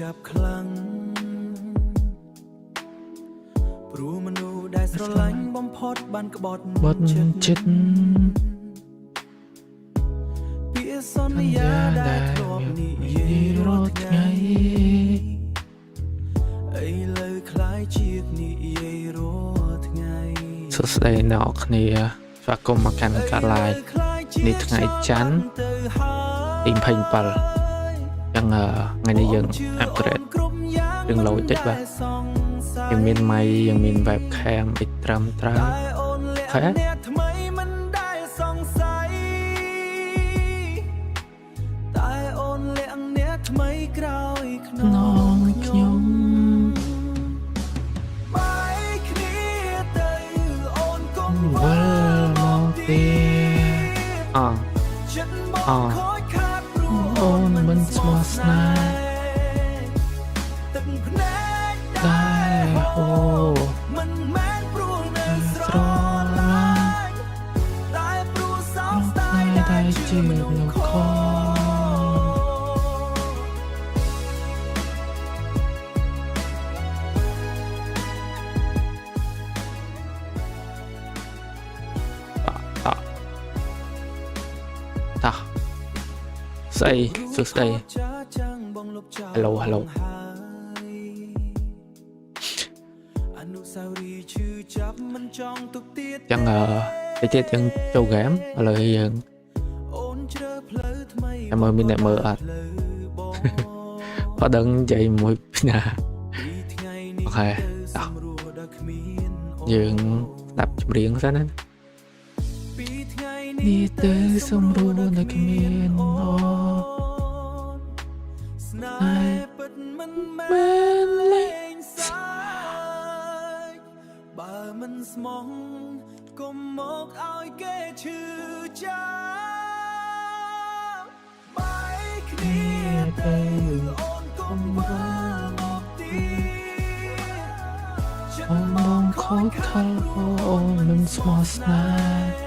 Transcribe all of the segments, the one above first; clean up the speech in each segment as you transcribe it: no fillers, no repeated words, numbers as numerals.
จับคลังปรูมนูได้สระลังบอมพอดบันกบอด บดจิต เปียซอนยาได้ครอบนี่เยรถไงไอ้เลยคล้ายชีกนี่เยรถไง สุดเลยนอกนี่ฝากกลมมากันกะลายนี่ทั้งไอ้จันอิงเพลงปลยังไงนี่ยังอัปเกรดยังโหลดติดว่ายังมีไม้ยังมีแบบแคมอีกตรำแค่น้องขยมวันมองเตียโอนมันสมอสไนได้โอ้สรอลาได้จีบนกคอใส่สุดใส่ฮัลโหลฮัลโหลจังติดยังโจแกมอะไรยังem ơi mình lại mở ạ có đấng dậy mũi nè ok đó dương đập riêng ra nên đi tới sông ru nơi cái miền này bên lên bà mình mong cùng một ai kể chữ cha bài kia từ ôn cùng vỡ một tiếng trong mong khó khăn ôn mình small snack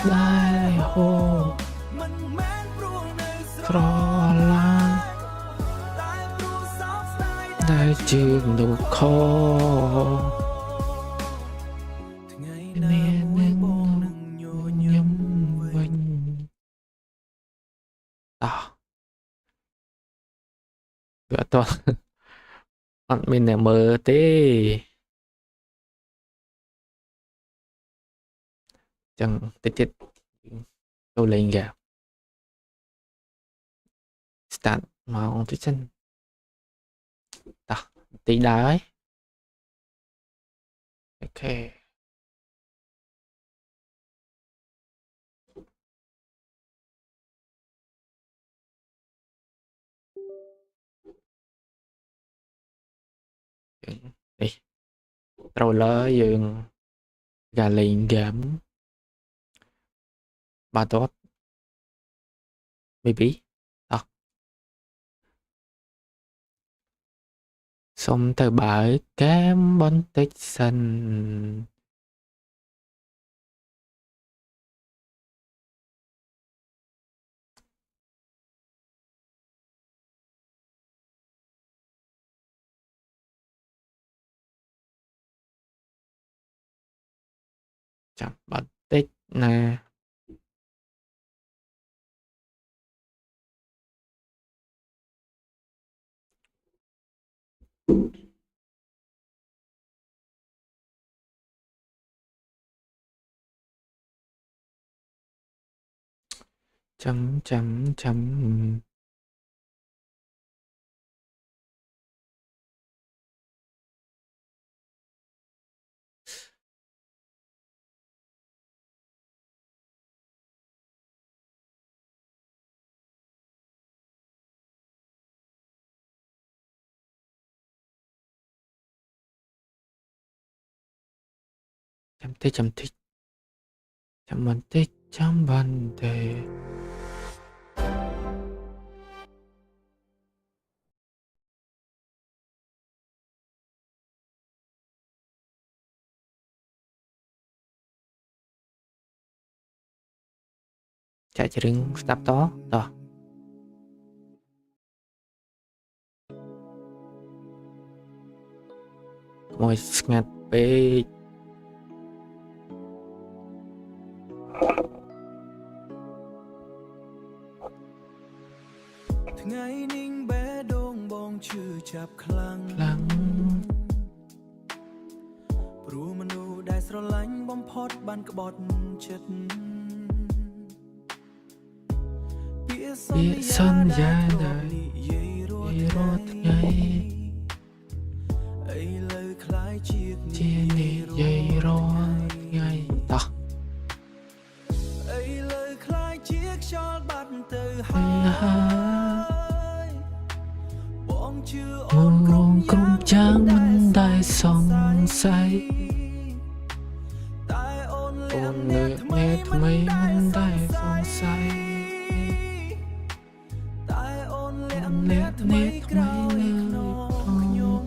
ได้โหตรอลาได้จืดดูคอเมียนึงยำวันเกิดตัวมันมีเนี่ยมือตีจังติดตัวเลงแกสตาร์ทมาองที่ฉันตีได้โอเคนี่เราเลยยังการเลงแกมbà tốt maybe xong từ bãi cam bón tích xanh chẳng bón tích nè chấm chấm chấm chấm thích chấm bón tích chấm bón tê chạy đứng stop đó មួយស្ងាត់ពេក ថ្ងៃនេះបេះដូងបងឈឺចាប់ខ្លាំង ខ្លាំង ព្រោះមនុស្សដែលស្រឡាញ់បំផុតបានក្បត់ចិត្តពាក្យសន្យាដែលនិយាយរត់ថ្ងៃឥឡូវคล้ายជានិយាយរត់ថ្ងៃ តោះ ឥឡូវคล้ายជាខ្យល់បាត់ទៅហើ ហើយ បងជឿ អូនរងក្រុមចាំងមិនដែលសង្ស័យ តែអូនលៀ អូ ង ន អ្នក លើក ថ្មី នេះថ្មីមិនដែលសង្ស័យ តែអូនលៀងអ្នកថ្មីក្រោយខ្នងខ្ញុំ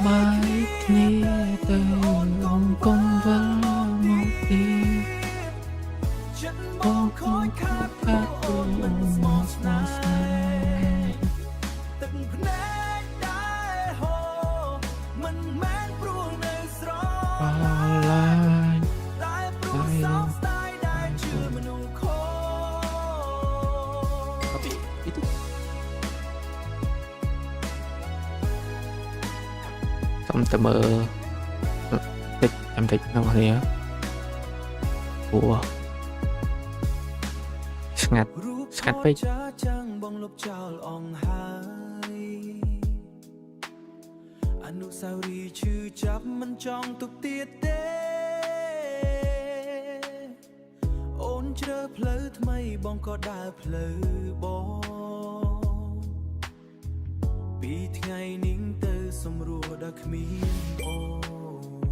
បាយគ្នាទៅអង្គកុំវិលមកទី ចិត្តមកខូចខាតព្រោះអូនមិនស្មោះស្នេហ៍ទឹកភ្នែកដែលហូរមិនមែនព្រោះនៅស្រ អឡាញ តែព្រោះសោកស្ដាយដែលជឿមនុស្សខូច Tapi itu xong tầm mơ thích em thích nó này á của ngặt រូប ស្ងាត់ពេក ចាចាំងបងលុបចោលអងហើយអនុស្សាវរីយ៍ឈឺចាប់មិនចង់ទុកទៀតទេអូនជ្រើផ្លូវថ្មីបងក៏ដើរផ្លូវបងពីថ្ងៃនេះទៅសម្រួលដល់គ្មានអូន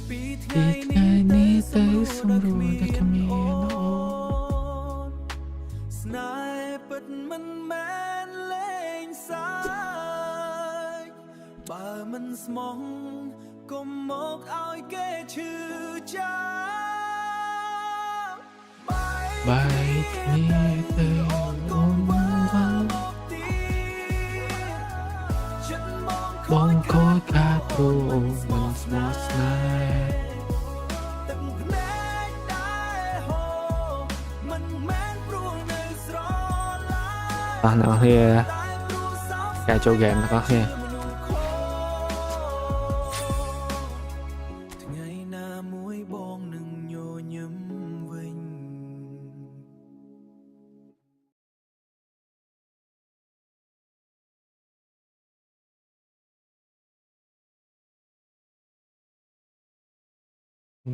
ពីថ្ងៃនេះទៅសម្រួលដល់គ្មានអូនស្នេហ៍ពិតមិនមែនលេងសើចបើមិនស្មោះកុំមកឲ្យគេឈឺចាប់ បាយគ្នាទៅអូនមិនវល់បងខូចខាតព្រោះអូនមិនស្មោះស្នេហ៍ ទឹកភ្នែកដែលហូរមិនមែនព្រោះនៅស្រឡាញ់ បាទអ្នកនរគ្នា តែព្រោះសោក ការចូលហ្គេមអ្នកនរគ្នា មនុស្សខូចថ្ងៃណាមួយបងនឹងញញឹមវិញ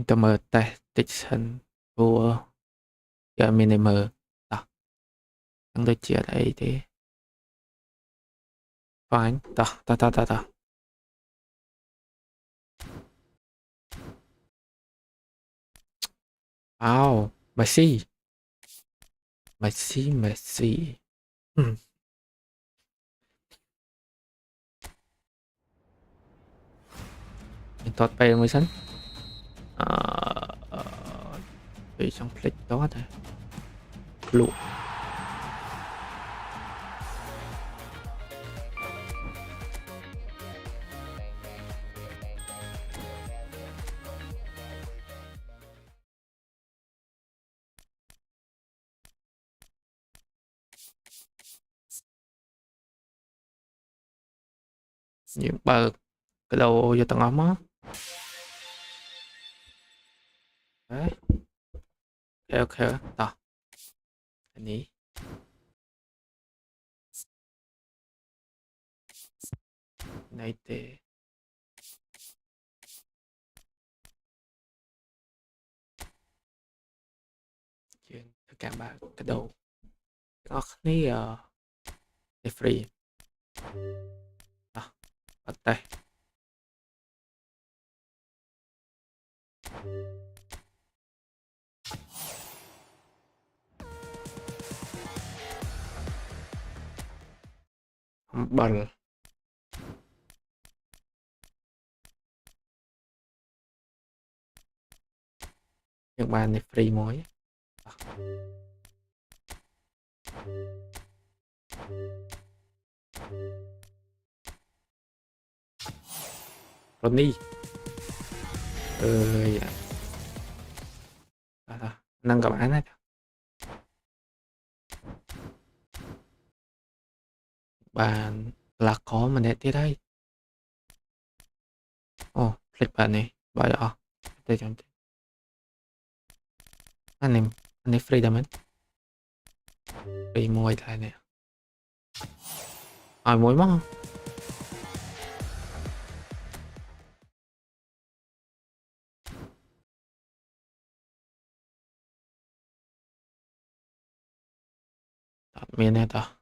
តើមើលតេស្តតិចសិនព្រោះវាមានតែមើលតោះនឹងដូចជាអីទេ fine តោះអោ Messi មានតតពេលមួយសិន ពេលចង់ភ្លេចតតែលក់យើងបើកកដោយកទាំងអស់មកអូខេតោះនេះណៃទេយើងធ្វើការបើកកដោទាំងអស់គ្នា free អត់ទេអំបិលយើងបាននេះ free មួយ Ronnie dạ. Thôi, nâng cấp án này bạn là có mà nè tiết đây flip bạn này bảo đó để chọn anh này free damage free môi lại nè mối mất không miền này ta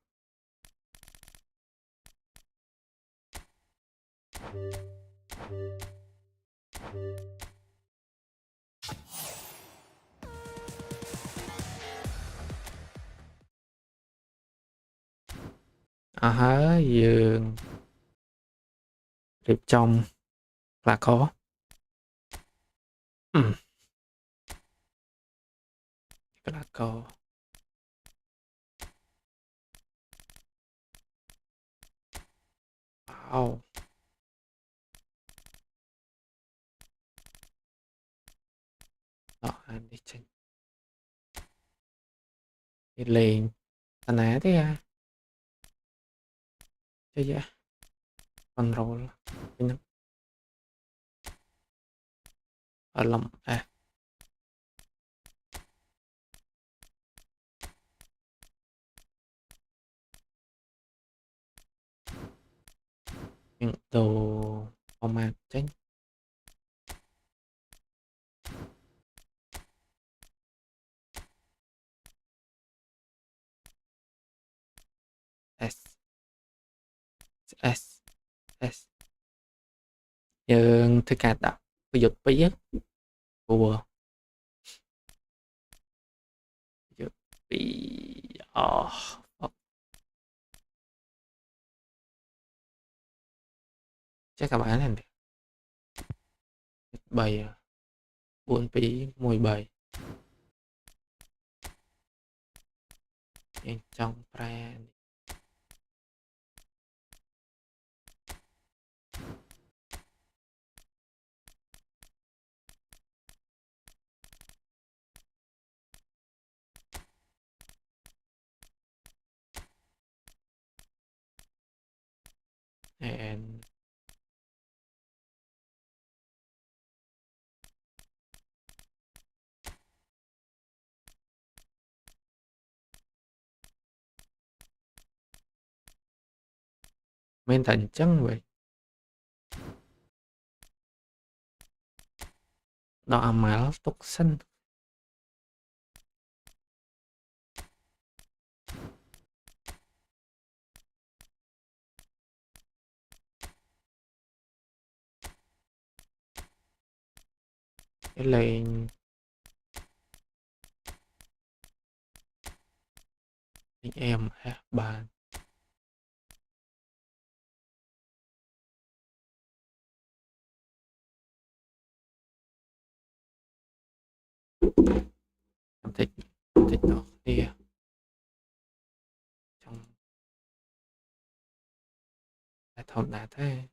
hả dường điệp trong là có là có wow đó anh đi trên đi lên anh á thế à chơi vậy control nó ở lòng những đồ format tránh S S S nhưng thực cả đã bây giờ biết của bị chắc các bạn làm được bày buôn phí mùi bày trong brand and men thành chân vậy đó mà tục sinh cái lên anh em bạn thích thích nó đi trong thông đã thế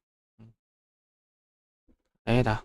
đấy đó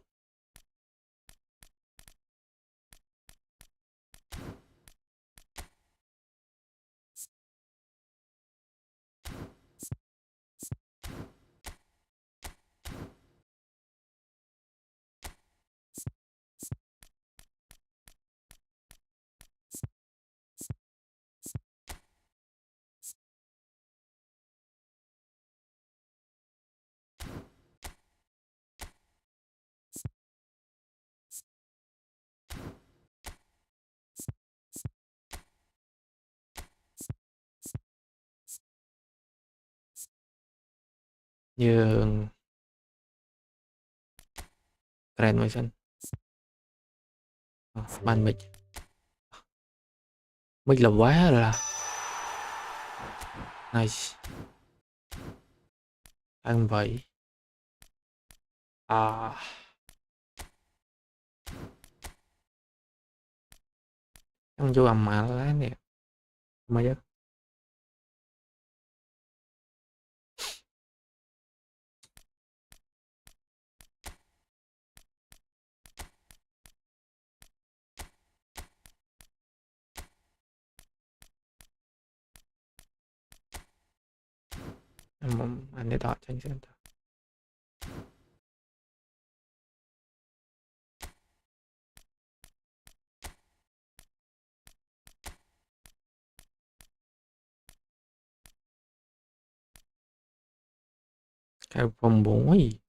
như Grand Vision ban mình là quá là nice ăn vậy ăn vô ầm mà lá nè mà chứ anh để đọt cho anh xem thử. Cái vòng 4 ấy.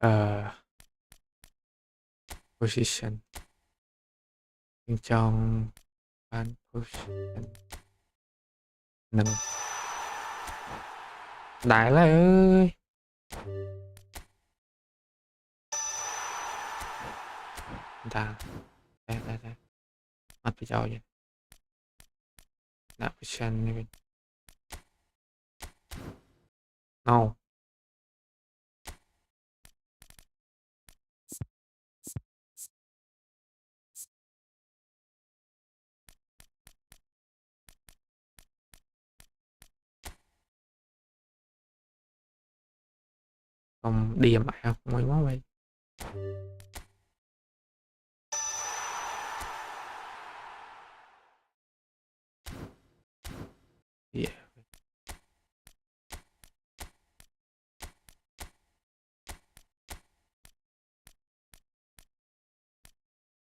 Ờ, position bên trong ban position nâng đại lại ơi. Ta đây mất bị trâu vậy. Đã position này bên no không điểm lại không mấy món vậy. Yeah.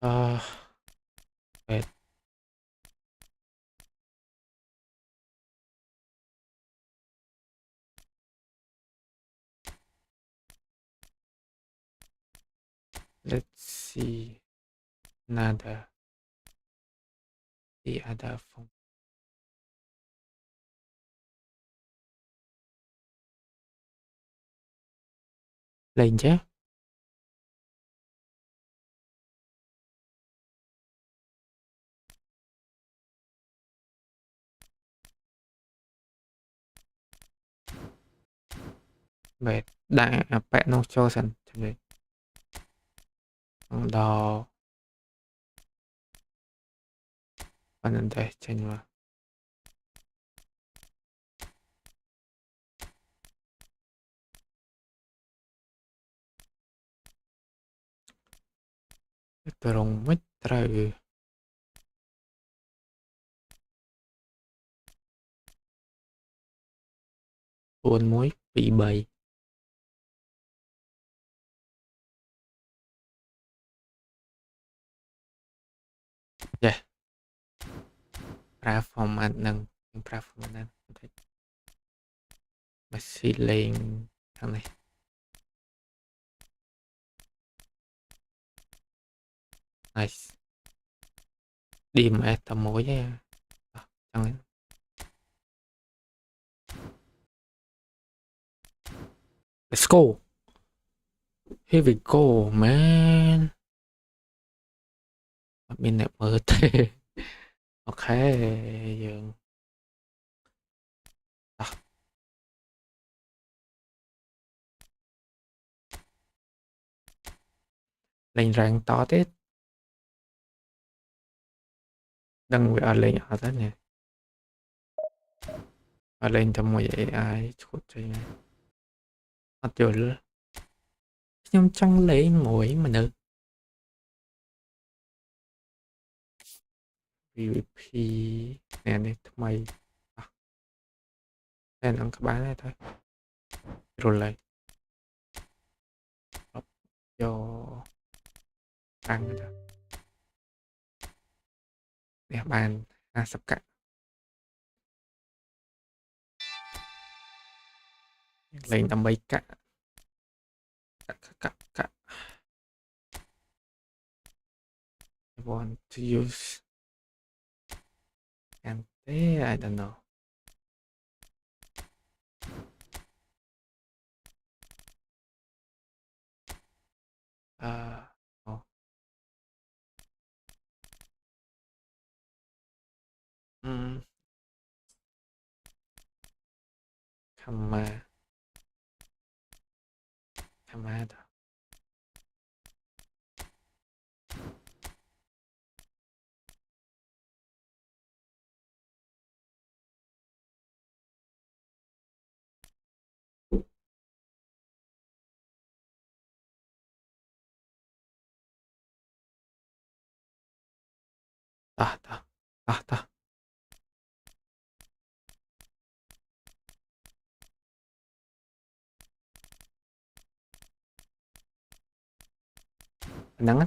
Uh, wait. Let's see another the other phone. Lên chứ. Về đại bạn nó cho sẵn chuẩn bị đò 왔는데 제니와 들어온 밑들을 buồn mối bị bầy. Yeah, performance nâng performance nâng mà xì lên thằng này nice điểm ở tầm mối nha. Chẳng lẽ let's go, here we go man. Bên này mở tê. Ok dừng à, lên rang to tết đừng bị ở lên ở thế này ở lên cho mọi vậy ai chút cho nghe nó chưa nhưng trong lấy ngồi mà nữ PVP nè nàyทำไมà, nên ăn các bạn này thôi rồi lại lọc cho ăn rồi đó. Nè bàn sắp cắt lên tầm mấy cắt cắt I want to use and I don't know. Oh. Kama đó. Ta. Nắng á.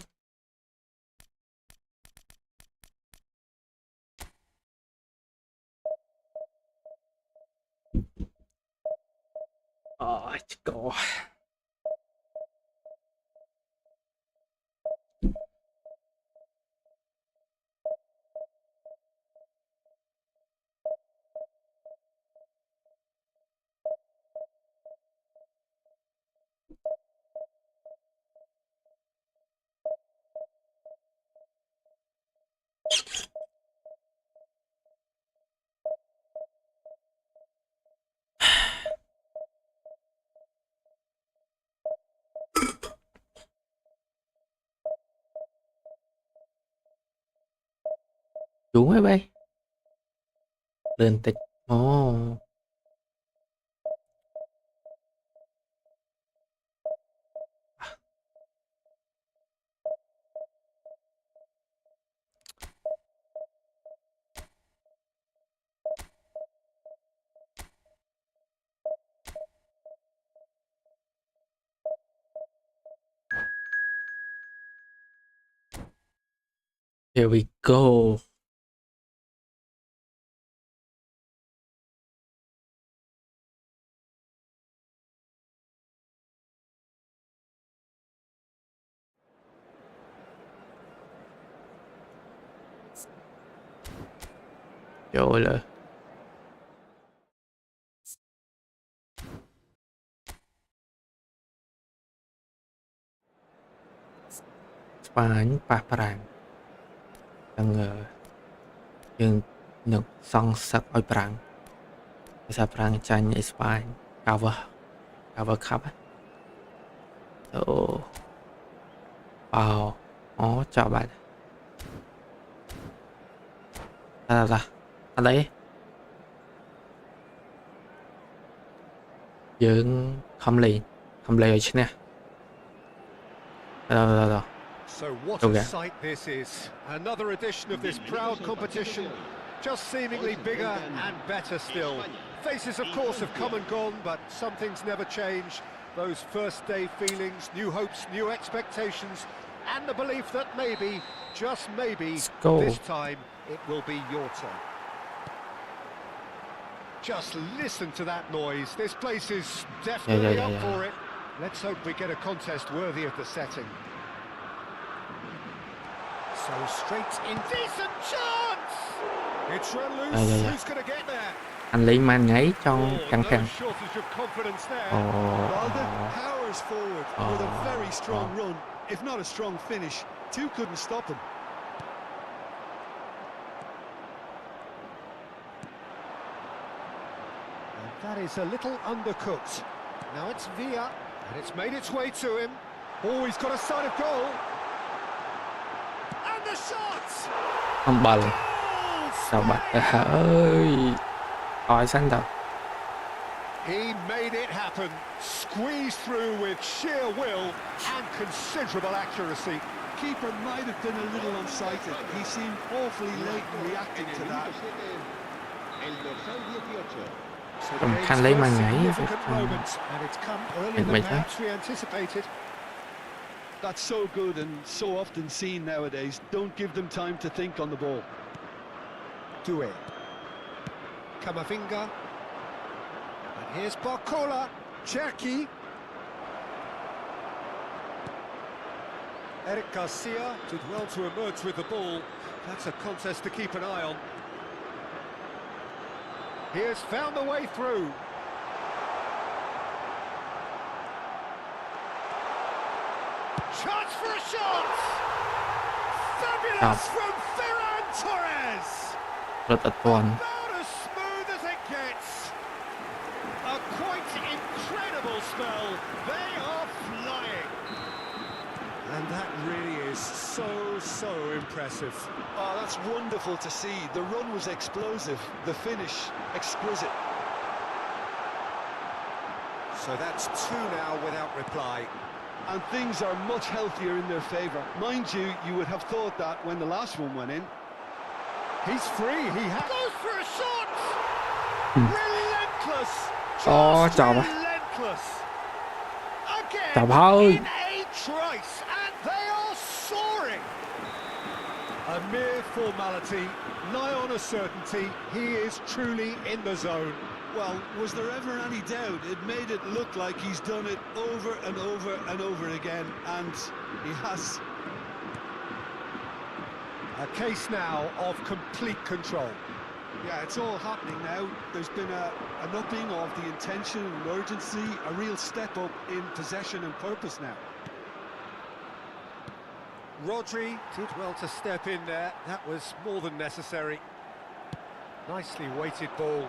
Go. Xuống ấy bay. Lên tịch. Oh. Here we go. Trời ơi. Spain pa prang. Đang dương nước song sắc oi prang. Sa prang chanh Spain cover cup. Oh. Wow. Chào bạn. Ra. Anh đấy. Dương không lì ở trên nè. Rồi. So what a sight this is. Another edition of this proud competition, just seemingly bigger and better still. Faces of course have come and gone, but some things never change. Those first day feelings, new hopes, new expectations, and the belief that maybe, just maybe, this time it will be your turn. Just listen to that noise. This place is definitely up for it. Let's hope we get a contest worthy of the setting. So straight in, decent chance. It's loose. Who's going to get there? Anh lấy man nháy trong căng. Well, the powers forward with a very strong run, if not a strong finish. Two couldn't stop him. And that is a little undercooked. Now it's Villa, and it's made its way to him. Oh, he's got a sight of goal. And the shot! Không ball. Sao bạn ơi. Xanh đâu. He made it happen. Squeezed through with sheer will and considerable accuracy. Keeper might have been a little unsighted. He seemed awfully late in reacting to that. Cầm khăn lấy man nháy. And it's come earlier than perhaps we anticipated. That's so good and so often seen nowadays. Don't give them time to think on the ball. Doué. Camavinga. And here's Barcola. Cherki. Eric Garcia did well to emerge with the ball. That's a contest to keep an eye on. He has found the way through. Chance for a shot! Fabulous from Ferran Torres! Rất là toàn. About as smooth as it gets. A spell. They are flying. And that really is so impressive. Oh, that's wonderful to see. The run was explosive, the finish exquisite. So that's 2 now without reply. And things are much healthier in their favour. Mind you, you would have thought that when the last one went in. He's free. He goes for a shot. Relentless. Just chào bạn. relentless. Again Chào thôi. in a trice, and they are soaring. A mere formality, nigh on a certainty. He is truly in the zone. Well, was there ever any doubt? It made it look like he's done it over and over and over again, and he has. A case now of complete control. Yeah, it's all happening now. There's been an upping of the intention and urgency, a real step up in possession and purpose now. Rodri did well to step in there. That was more than necessary. Nicely weighted ball.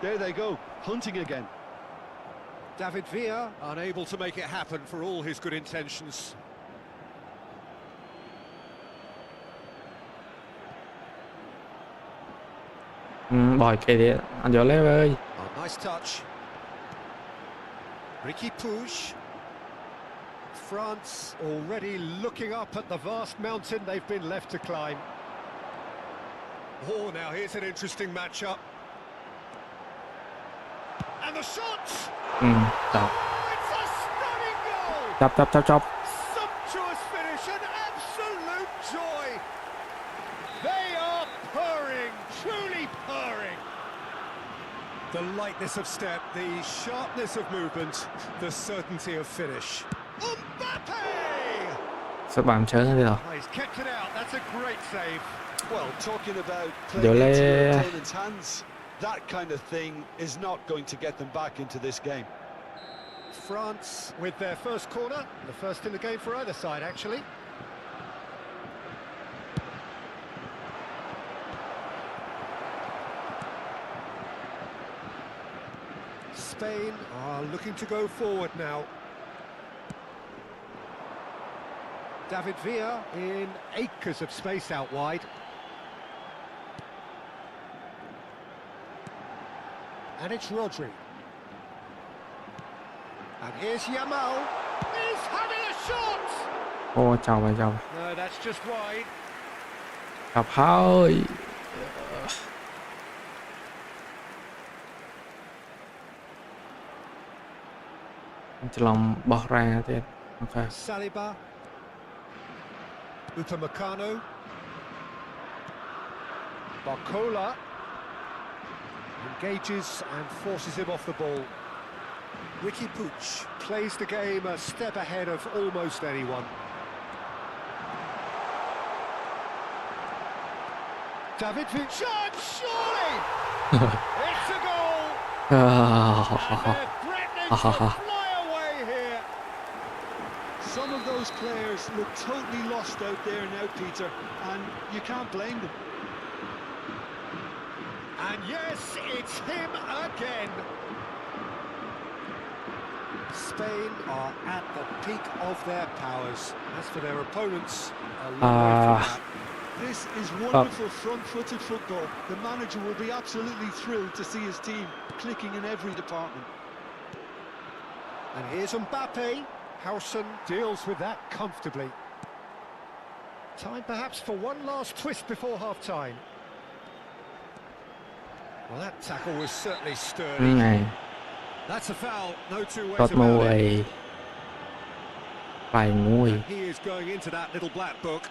There they go, hunting again. David Villa unable to make it happen for all his good intentions. Bỏ cái anh vô lấy ơi. Oh, nice touch. Ricky Puig. France already looking up at the vast mountain they've been left to climb. Oh, now here's an interesting matchup. And the shot! Chọc. Oh, it's a stunning goal! Chọc. Sumptuous finish, an absolute joy! They are purring, truly purring! The lightness of step, the sharpness of movement, the certainty of finish. Mbappe! Sao bạn chơi thế rồi? Oh, he's kept it out, that's a great save. Well, talking about Vô playing into lê. your opponent's hands, that kind of thing is not going to get them back into this game. France with their first corner, the first in the game for either side, actually. Spain are looking to go forward now. David Villa in acres of space out wide. And it's Rodri. And here's Yamal. He's having a shot! Ô chào bạn. No, that's just wide. Chọc thôi. Anh chỉ lòng bỏ ra thì ok. Saliba. Upamecano. Barcola. Engages and forces him off the ball. Ricky Puig plays the game a step ahead of almost anyone. David Villa, surely! It's a goal! And they're threatening to fly away here. Some of those players look totally lost out there now, Peter, and you can't blame them. And yes, it's him again. Spain are at the peak of their powers. As for their opponents, a long way from that. This is wonderful front-footed football. The manager will be absolutely thrilled to see his team clicking in every department. And here's Mbappe. Howson deals with that comfortably. Time perhaps for one last twist before half-time. Well, that tackle was certainly sturdy. Này, That's a foul, no two ways tốt about it. mùi. Bài mùi. He is going into that little black book.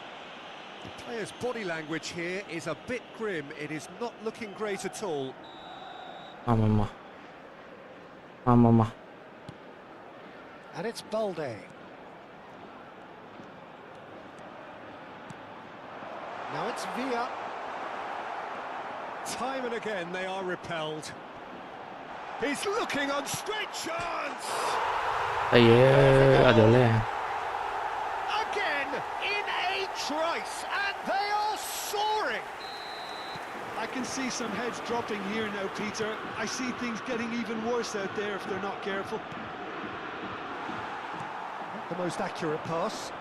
The player's body language here is a bit grim. It is not looking great at all. Mà. And it's Balde. Now it's Villa. Time and again they are repelled. He's looking on straight chance! Tại ở chỗ này. Again in a trice, and they are soaring! I can see some heads dropping here now, Peter. I see things getting even worse out there if they're not careful. the most accurate pass.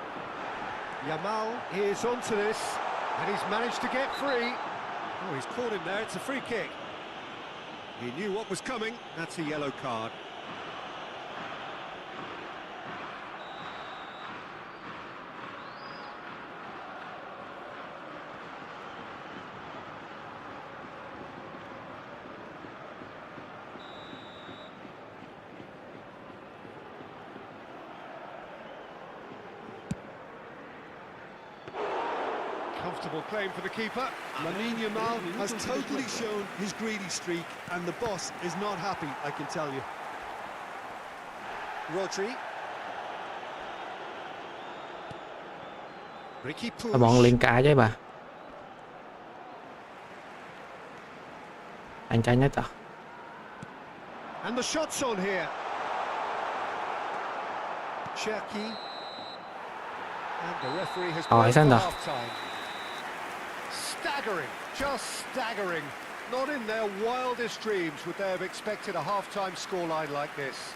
Yamal is onto this, and he's managed to get free. Oh, he's caught him there, it's a free kick. He knew what was coming, that's a yellow card. Comfortable claim for the keeper. Lamine Yamal has totally shown his greedy streak, and the boss is not happy, I can tell you. Rodri. Ricky Puig. Bọn liền cả chứ bà. Anh trai nhất à? And the shot's on here. Cherki. And the referee has blown for half-time. Staggering, just staggering. Not in their wildest dreams would they have expected a half-time scoreline like this.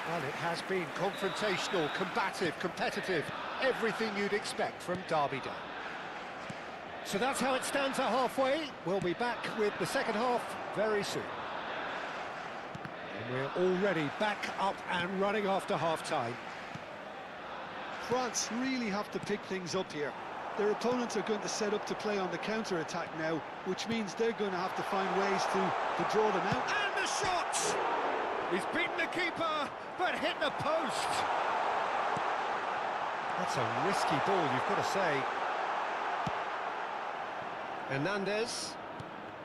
Well, it has been confrontational, combative, competitive, everything you'd expect from Derby Day. So that's how it stands at halfway. We'll be back with the second half very soon. And we're already back up and running after half-time. France really have to pick things up here. Their opponents are going to set up to play on the counter-attack now, which means they're going to have to find ways to draw them out. And the shot! He's beaten the keeper, but hit the post. That's a risky ball, you've got to say. Hernandez.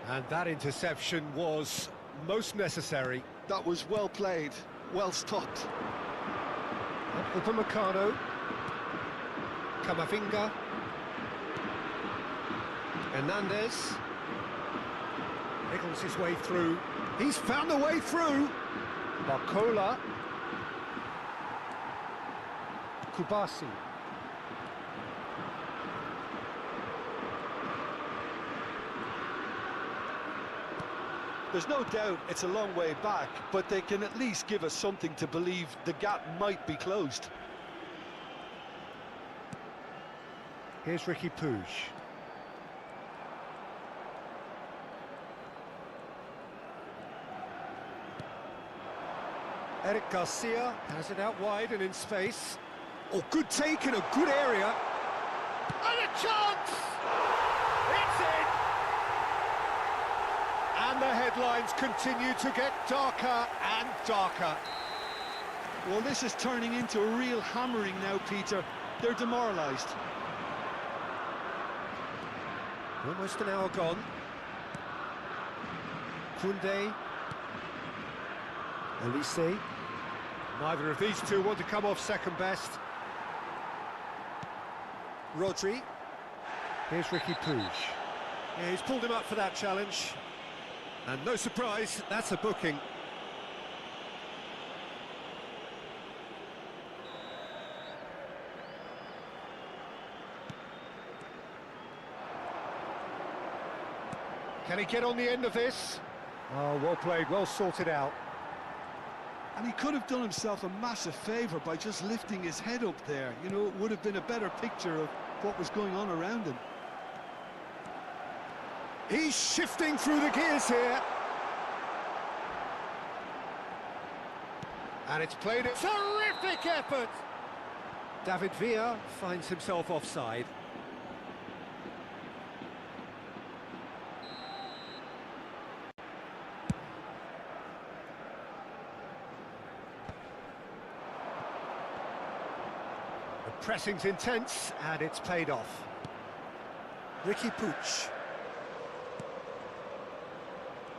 And that interception was most necessary. That was well played, well stopped. Upamecano. Camavinga. Hernandez wriggles his way through. He's found a way through. Barcola. Kubasi. There's no doubt it's a long way back, but they can at least give us something to believe the gap might be closed. Here's Ricky Puig. Eric Garcia has it out wide and in space. Oh, good take in a good area. And a chance! It's in! And the headlines continue to get darker and darker. Well, this is turning into a real hammering now, Peter. They're demoralised. Almost an hour gone. Koundé. Elise. Neither of these two want to come off second best. Rodri. Here's Ricky Puig. Yeah, he's pulled him up for that challenge. And no surprise, that's a booking. Can he get on the end of this? Oh, well played, well sorted out. And he could have done himself a massive favour by just lifting his head up there. You know, it would have been a better picture of what was going on around him. He's shifting through the gears here. And it's played a terrific effort. David Villa finds himself offside. The pressing's intense and it's paid off. Ricky Puig.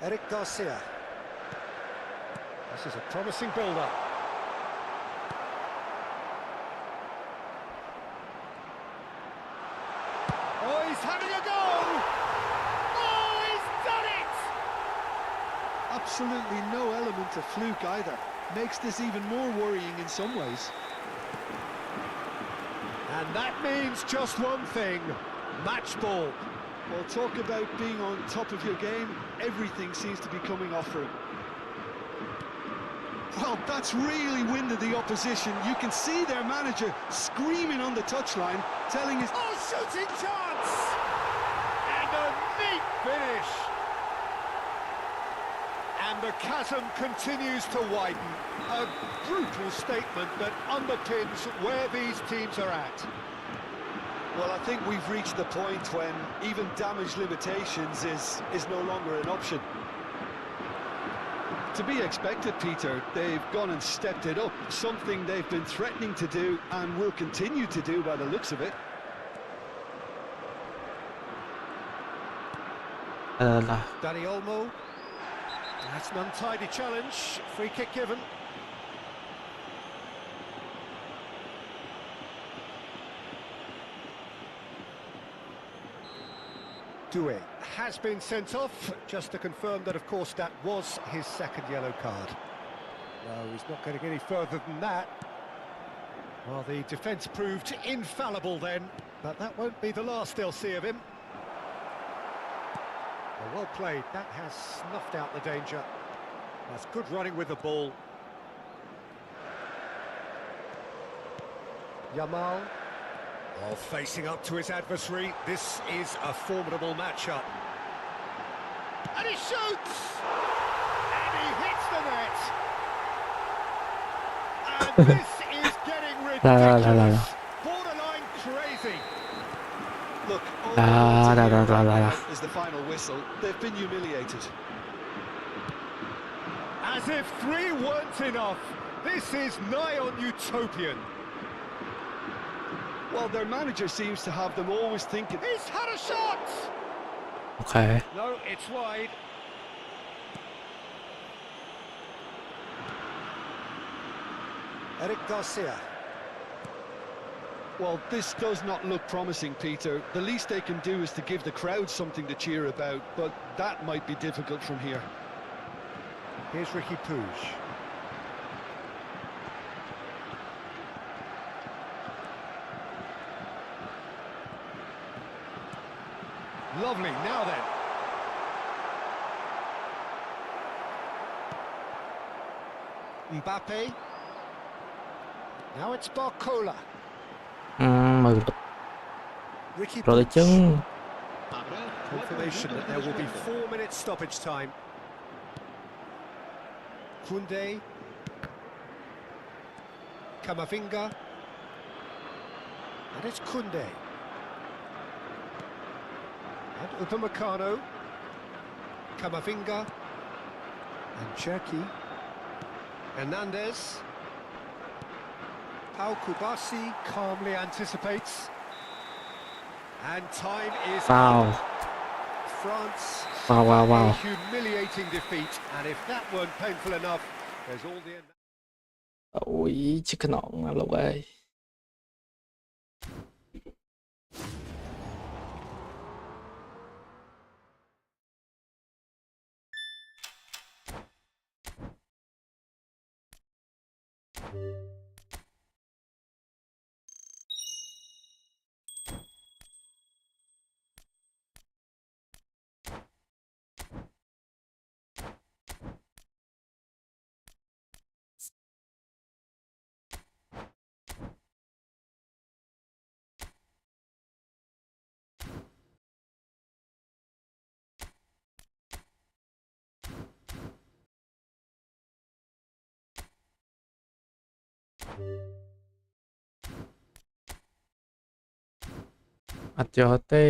Eric Garcia. This is a promising build-up. Oh, he's having a go! Oh, he's done it! Absolutely no element of fluke either. Makes this even more worrying in some ways. And that means just one thing, match ball. Well, talk about being on top of your game. Everything seems to be coming off for him. Well, that's really winded the opposition. You can see their manager screaming on the touchline, telling his... Oh, shooting chance! And a neat finish. And the chasm continues to widen. A brutal statement that underpins where these teams are at. Well, I think we've reached the point when even damage limitations is no longer an option. To be expected, Peter. They've gone and stepped it up, something they've been threatening to do and will continue to do by the looks of it. Dani Olmo. That's an untidy challenge. Free kick given. Doué has been sent off, just to confirm that, of course, that was his second yellow card. No, he's not getting any further than that. Well, the defence proved infallible then, but that won't be the last they'll see of him. Well played, that has snuffed out the danger. That's good running with the ball. Yamal. Oh, facing up to his adversary, this is a formidable matchup. And he shoots! And he hits the net! And this is getting ridiculous! Borderline crazy! Look, all they want to hear right now is the final whistle. They've been humiliated. As if 3 weren't enough, this is nigh on utopian. Well, their manager seems to have them always thinking... He's had a shot! โอเค No, it's wide. Eric Garcia. Well, this does not look promising, Peter. The least they can do is to give the crowd something to cheer about, but that might be difficult from here. Here's Ricky Puig. Lovely, now then. Mbappe. Now it's Barcola. มือ Ricky รอเลยจึง Confirmation that there will be 4 minutes stoppage time. Koundé. Camavinga. And it's Koundé. And Upamecano. Camavinga. And Cherki. Hernandez. Pau Kubasi calmly anticipates. And time is ฟาว France. ฟาวว้าวว้าว A humiliating defeat, and if that weren't painful enough, there's all the end. โอ้ยชิคขนองมาแล้วเว้ยอัจจอเต้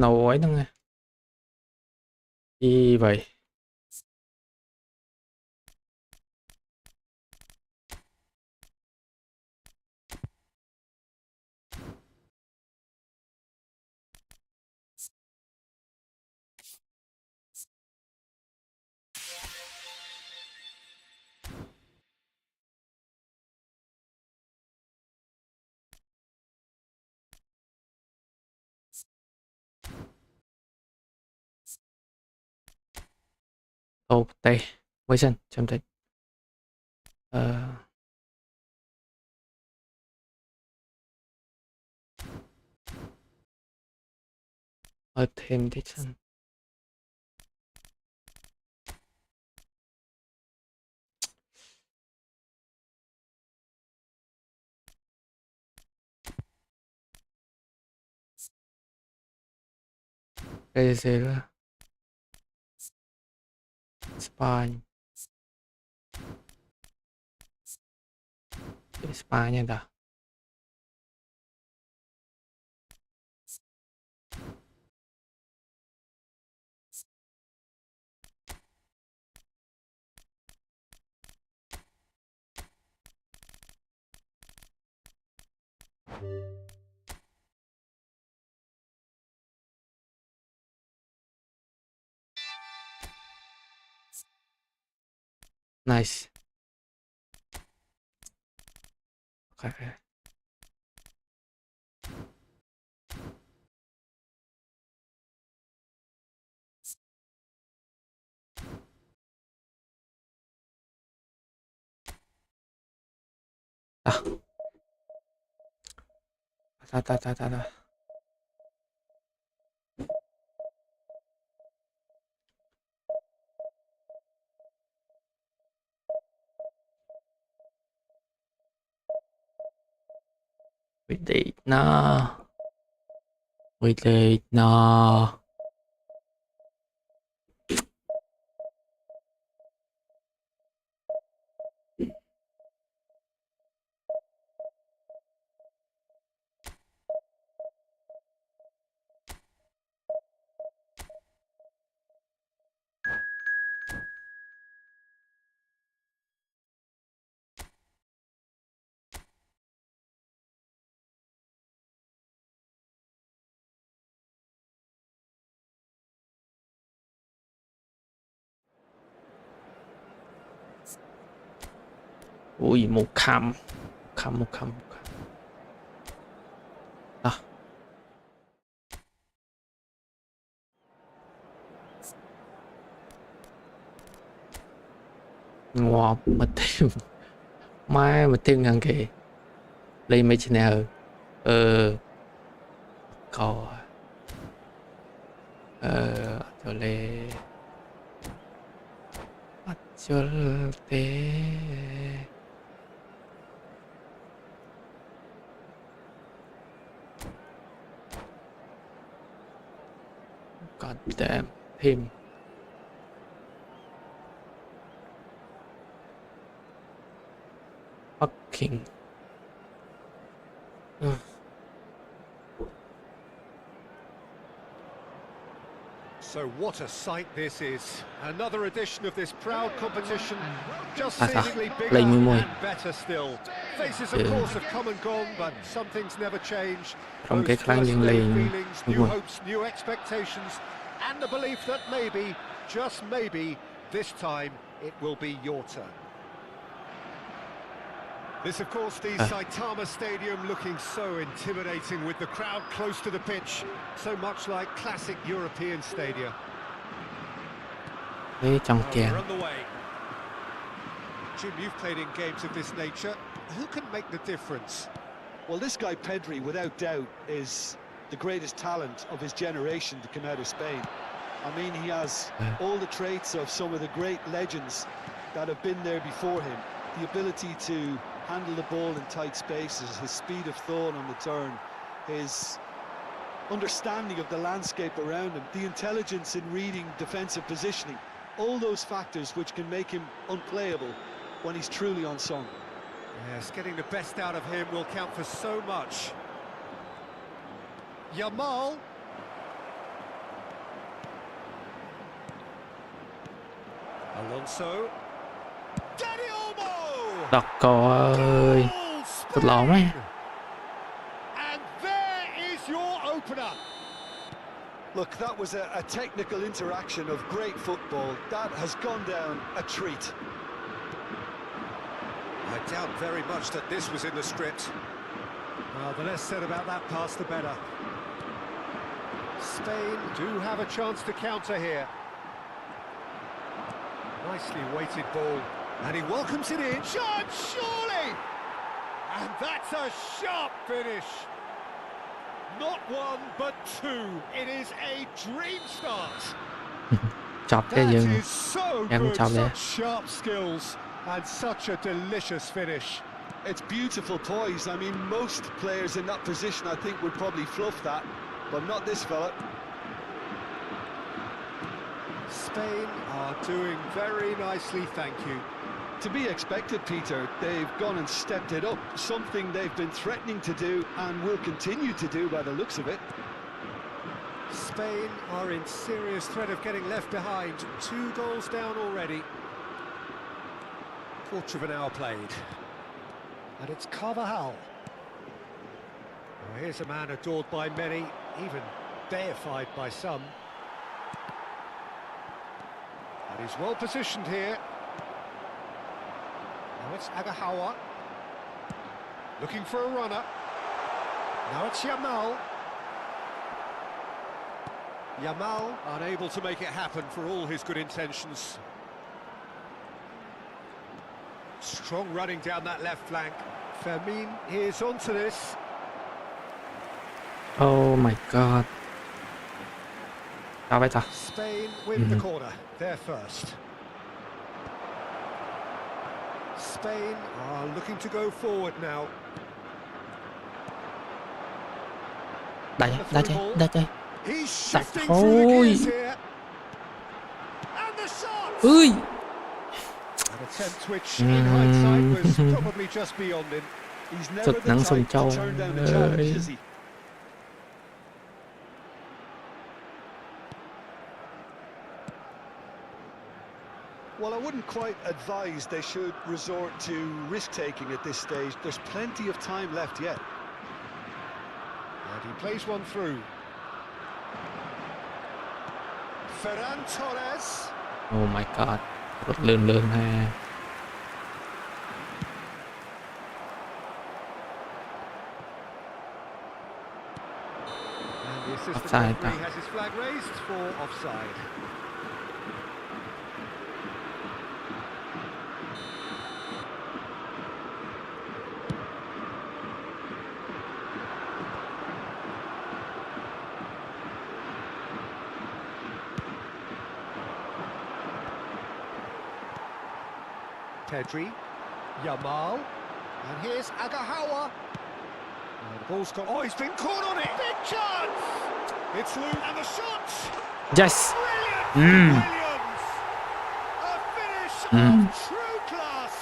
nổi nữa nghe gì vậy ô đây với sân chấm thích thêm tí chân. Brazil, Spain, Spanya dah. Nice. Okay. Ta. Wait no. Ui, một khăm. Đó. Ngọt mà thêm. Mai mà thêm ngàn kì. Lấy mấy chân nào. Có. Cho lê. Cho lê. God damn him. Fucking. So what a sight this is. Another edition of this proud competition, just seemingly bigger and better still. Faces of course have come and gone, but some things never change. Trong cái kháng Those feelings, new hopes, new expectations, and the belief that maybe, just maybe, this time it will be your turn. This, of course, the Saitama Stadium looking so intimidating with the crowd close to the pitch, so much like classic European stadia. Đấy trong kèm. Jim, you've played in games of this nature. Who can make the difference? Well, this guy Pedri, without doubt, is the greatest talent of his generation to come out of Spain. I mean, he has all the traits of some of the great legends that have been there before him. The ability to handle the ball in tight spaces, his speed of thought on the turn, his understanding of the landscape around him, the intelligence in reading defensive positioning, all those factors which can make him unplayable when he's truly on song. Yes, getting the best out of him will count for so much. Yamal. Alonso. Dani Olmo! Đọc coi. Thật lỏng ấy. And there is your opener. Look, that was a technical interaction of great football. That has gone down a treat. I doubt very much that this was in the script. Well, the less said about that pass, the better. Spain do have a chance to counter here. Nicely weighted ball. And he welcomes it in. Shot, surely! And that's a sharp finish. Not one, but two. It is a dream start. ចប់ទេយើង That is so Em good, chào nè. such sharp skills and such a delicious finish. It's beautiful poise. I mean, most players in that position, I think, would probably fluff that, but not this fella. Spain are doing very nicely, thank you. To be expected, Peter. They've gone and stepped it up, something they've been threatening to do and will continue to do by the looks of it. Spain are in serious threat of getting left behind. 2 goals down already. Quarter of an hour played. And it's Carvajal. Oh, here's a man adored by many, even deified by some. And he's well positioned here. Now it's Agahawa. Looking for a runner. Now it's Yamal. Yamal unable to make it happen for all his good intentions. Strong running down that left flank. Fermin is onto this. Oh my god เอาไปจ้ะ Spain win the corner. They're first. Spain are looking to go forward now. ได้ใจ He's shifting Ôi. through the gears here. And the shot! เฮ้ย An attempt which, in hindsight, was probably just beyond him. He's Thật never the nắng sông type Châu. to turn down a challenge, Ơi. is he? Well, I wouldn't quite advise they should resort to risk-taking at this stage. There's plenty of time left yet. And he plays one through. Ferran Torres. Oh my god รถเลื่อนๆฮะ And the assistant Offside, referee has his flag raised for offside. Pedri, Yamal, and here's Agahawa. And the ball's gone. Oh, he's been caught on it. Big chance. It's Luke and the shot. yes Brilliant. Williams. A finish of true class.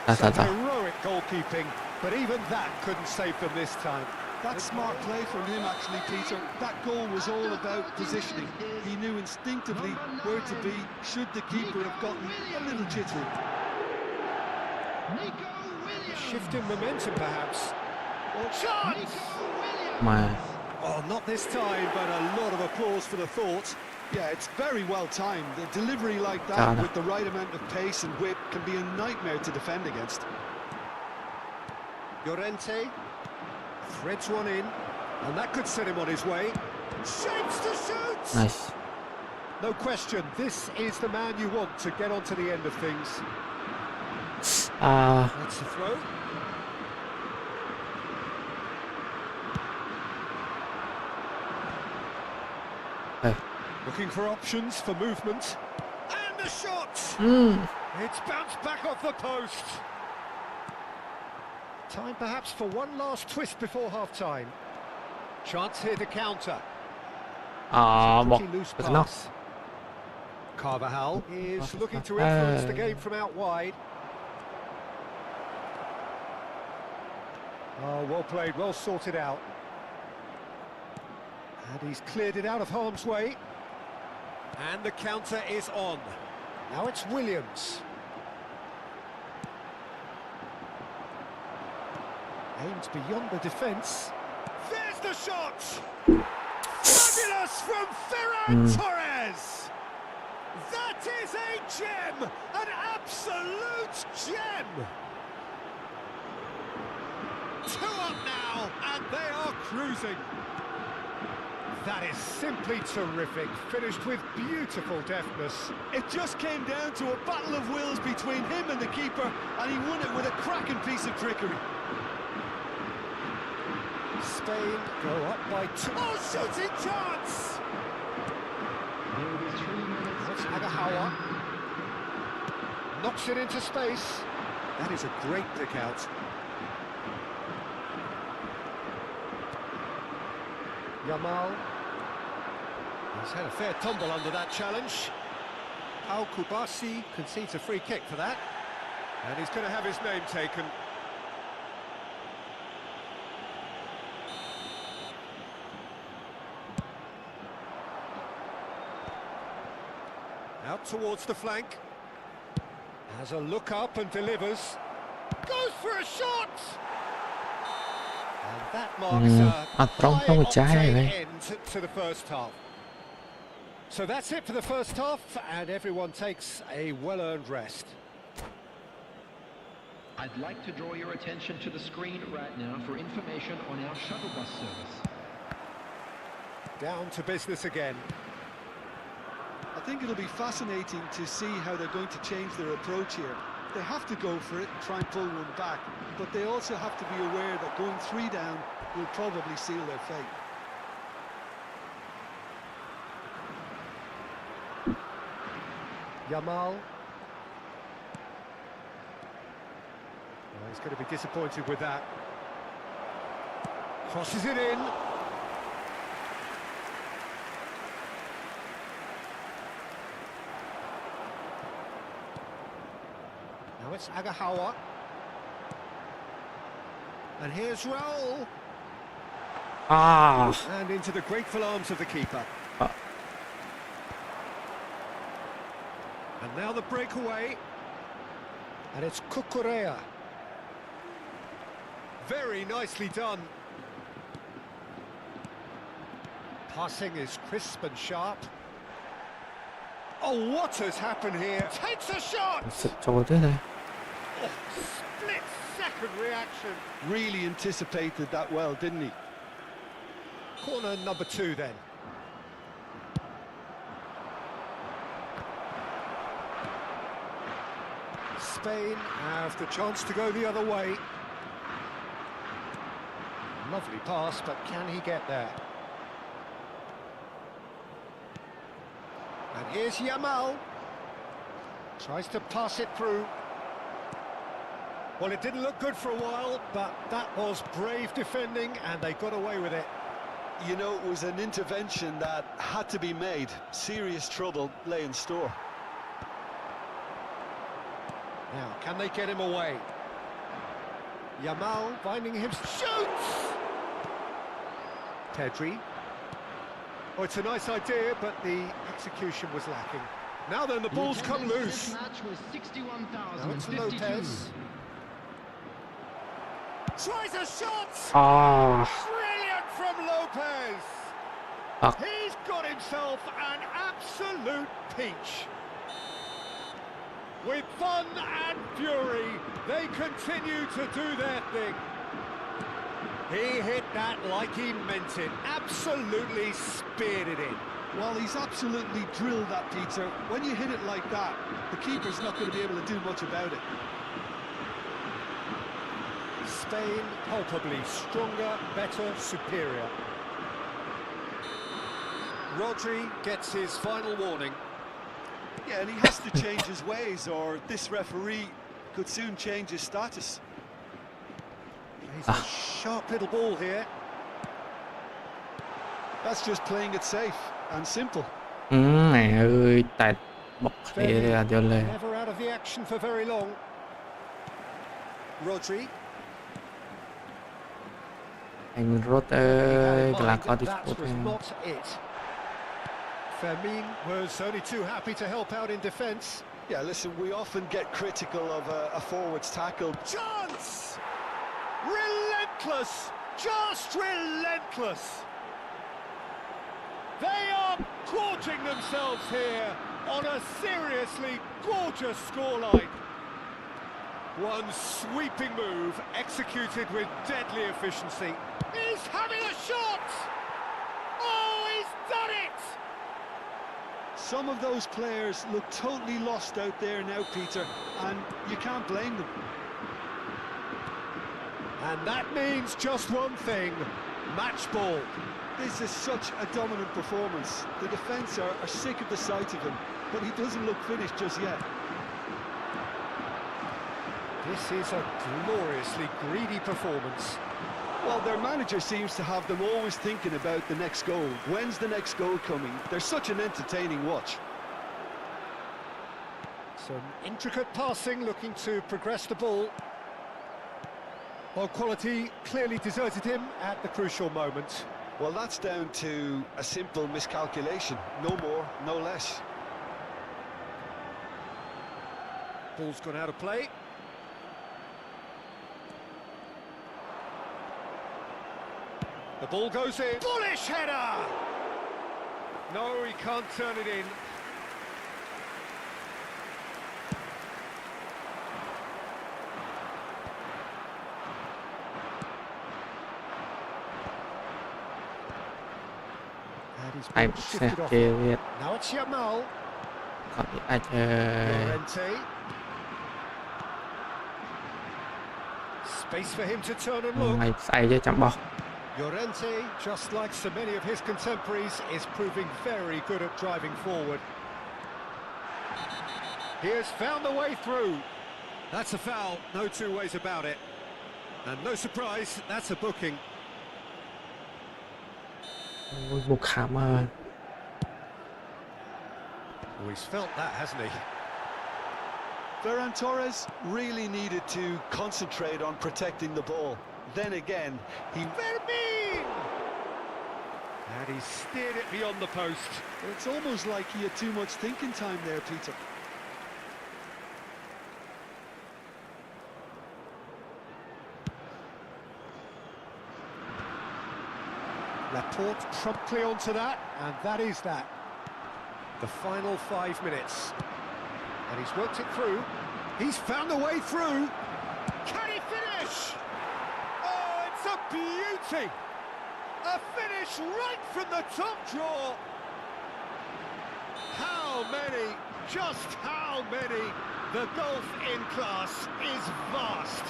ตา Some heroic goalkeeping, but even that couldn't save them this time. That's smart play from him, actually, Peter. That goal was all about positioning. He knew instinctively where to be should the keeper have gotten a little jittery. Shift in momentum, perhaps. Chance! มา Oh, not this time, but a lot of applause for the thought. Yeah, it's very well timed. A delivery like that Cara. with the right amount of pace and whip can be a nightmare to defend against. Llorente threads one in, and that could set him on his way. Shapes to shoot! nice No question, this is the man you want to get onto the end of things. อ่า That's the throw. Looking for options for movement. And the shot! It's bounced back off the post. Time perhaps for one last twist before half-time. Chance here to counter. อ๋อบอก Pretty loose ไปข้างนอก pass. Carvajal is looking to influence the game from out wide. Oh, well played, well sorted out. And he's cleared it out of harm's way. And the counter is on. Now it's Williams. Aims beyond the defence. There's the shot! Fabulous from Ferran Torres! That is a gem! An absolute gem! 2 up now, and they are cruising. That is simply terrific, finished with beautiful deftness. It just came down to a battle of wills between him and the keeper, and he won it with a cracking piece of trickery. Spain go up by 2. Oh, shooting chance! That's Agahawa. Knocks it into space. That is a great pick out. Yamal. He's had a fair tumble under that challenge. Al Kubasi concedes a free kick for that. And he's going to have his name taken. Out towards the flank. Has a look up and delivers. Goes for a shot! And that marks a high-octane end to the first half. So that's it for the first half, and everyone takes a well-earned rest. I'd like to draw your attention to the screen right now for information on our shuttle bus service. Down to business again. I think it'll be fascinating to see how they're going to change their approach here. They have to go for it and try and pull one back, but they also have to be aware that going 3 down will probably seal their fate. Yamal. Well, he's going to be disappointed with that. Crosses it in. Now it's Agahawa. And here's Raul. And into the grateful arms of the keeper. And now the breakaway. And it's Cucurella. Very nicely done. Passing is crisp and sharp. Oh, what has happened here? Takes a shot! Trời ơi. Oh, split-second reaction. Really anticipated that well, didn't he? Corner number 2 then. Spain have the chance to go the other way. Lovely pass, but can he get there? And here's Yamal. Tries to pass it through. Well, it didn't look good for a while, but that was brave defending, and they got away with it. You know, it was an intervention that had to be made. Serious trouble lay in store. Now, can they get him away? Yamal finding him, shoots! Pedri. Oh, it's a nice idea, but the execution was lacking. Now then, the ball's come loose. Now it's Lopez. Tries a shot! Brilliant from Lopez! He's got himself an absolute peach. With fun and fury, they continue to do their thing. He hit that like he meant it, absolutely speared it in. Well, he's absolutely drilled that, Peter. When you hit it like that, the keeper's not going to be able to do much about it. Spain palpably stronger, better, superior. Rodri gets his final warning. Yeah, and he has to change his ways, or this referee could soon change his status. He's a sharp little ball here. That's just playing it safe and simple. Mẹ ơi, tạt bọc hệ ra cho lên. Never out of the action for very long. Rodri. Anh Rod ơi, là có đi That was not it. Fermin was only too happy to help out in defence. Yeah, listen, we often get critical of a forward's tackle. Chance! Relentless! Just relentless! They are gorging themselves here on a seriously gorgeous scoreline. One sweeping move executed with deadly efficiency. He's having a shot! Oh, he's done it! Some of those players look totally lost out there now, Peter, and you can't blame them. And that means just one thing. Match ball. This is such a dominant performance. The defence are sick of the sight of him, but he doesn't look finished just yet. This is a gloriously greedy performance. Well, their manager seems to have them always thinking about the next goal. When's the next goal coming? They're such an entertaining watch. Some intricate passing, looking to progress the ball. Well, quality clearly deserted him at the crucial moment. Well, that's down to a simple miscalculation. No more, no less. Ball's gone out of play. The ball goes in. Bullish header! No, he can't turn it in. And he's ឯ been ផ្ទះ shifted off. គេវា Now it's Yamal. គាត់វាអាច Llorente. Space for him to turn and look. ថ្ងៃស្អែកទេចាំបោះ Llorente, just like so many of his contemporaries, is proving very good at driving forward. He has found the way through. That's a foul, no two ways about it. And no surprise, that's a booking. អូយមកខាំហើយ Oh, he's felt that, hasn't he? Ferran Torres really needed to concentrate on protecting the ball. Then again, he... Fermin! And he steered it beyond the post. It's almost like he had too much thinking time there, Peter. Laporte promptly onto that, and that is that. The final 5 minutes. And he's worked it through. He's found a way through. Can he finish? Oh, it's a beauty! A finish right from the top draw. How many? Just how many? The golf in class is vast.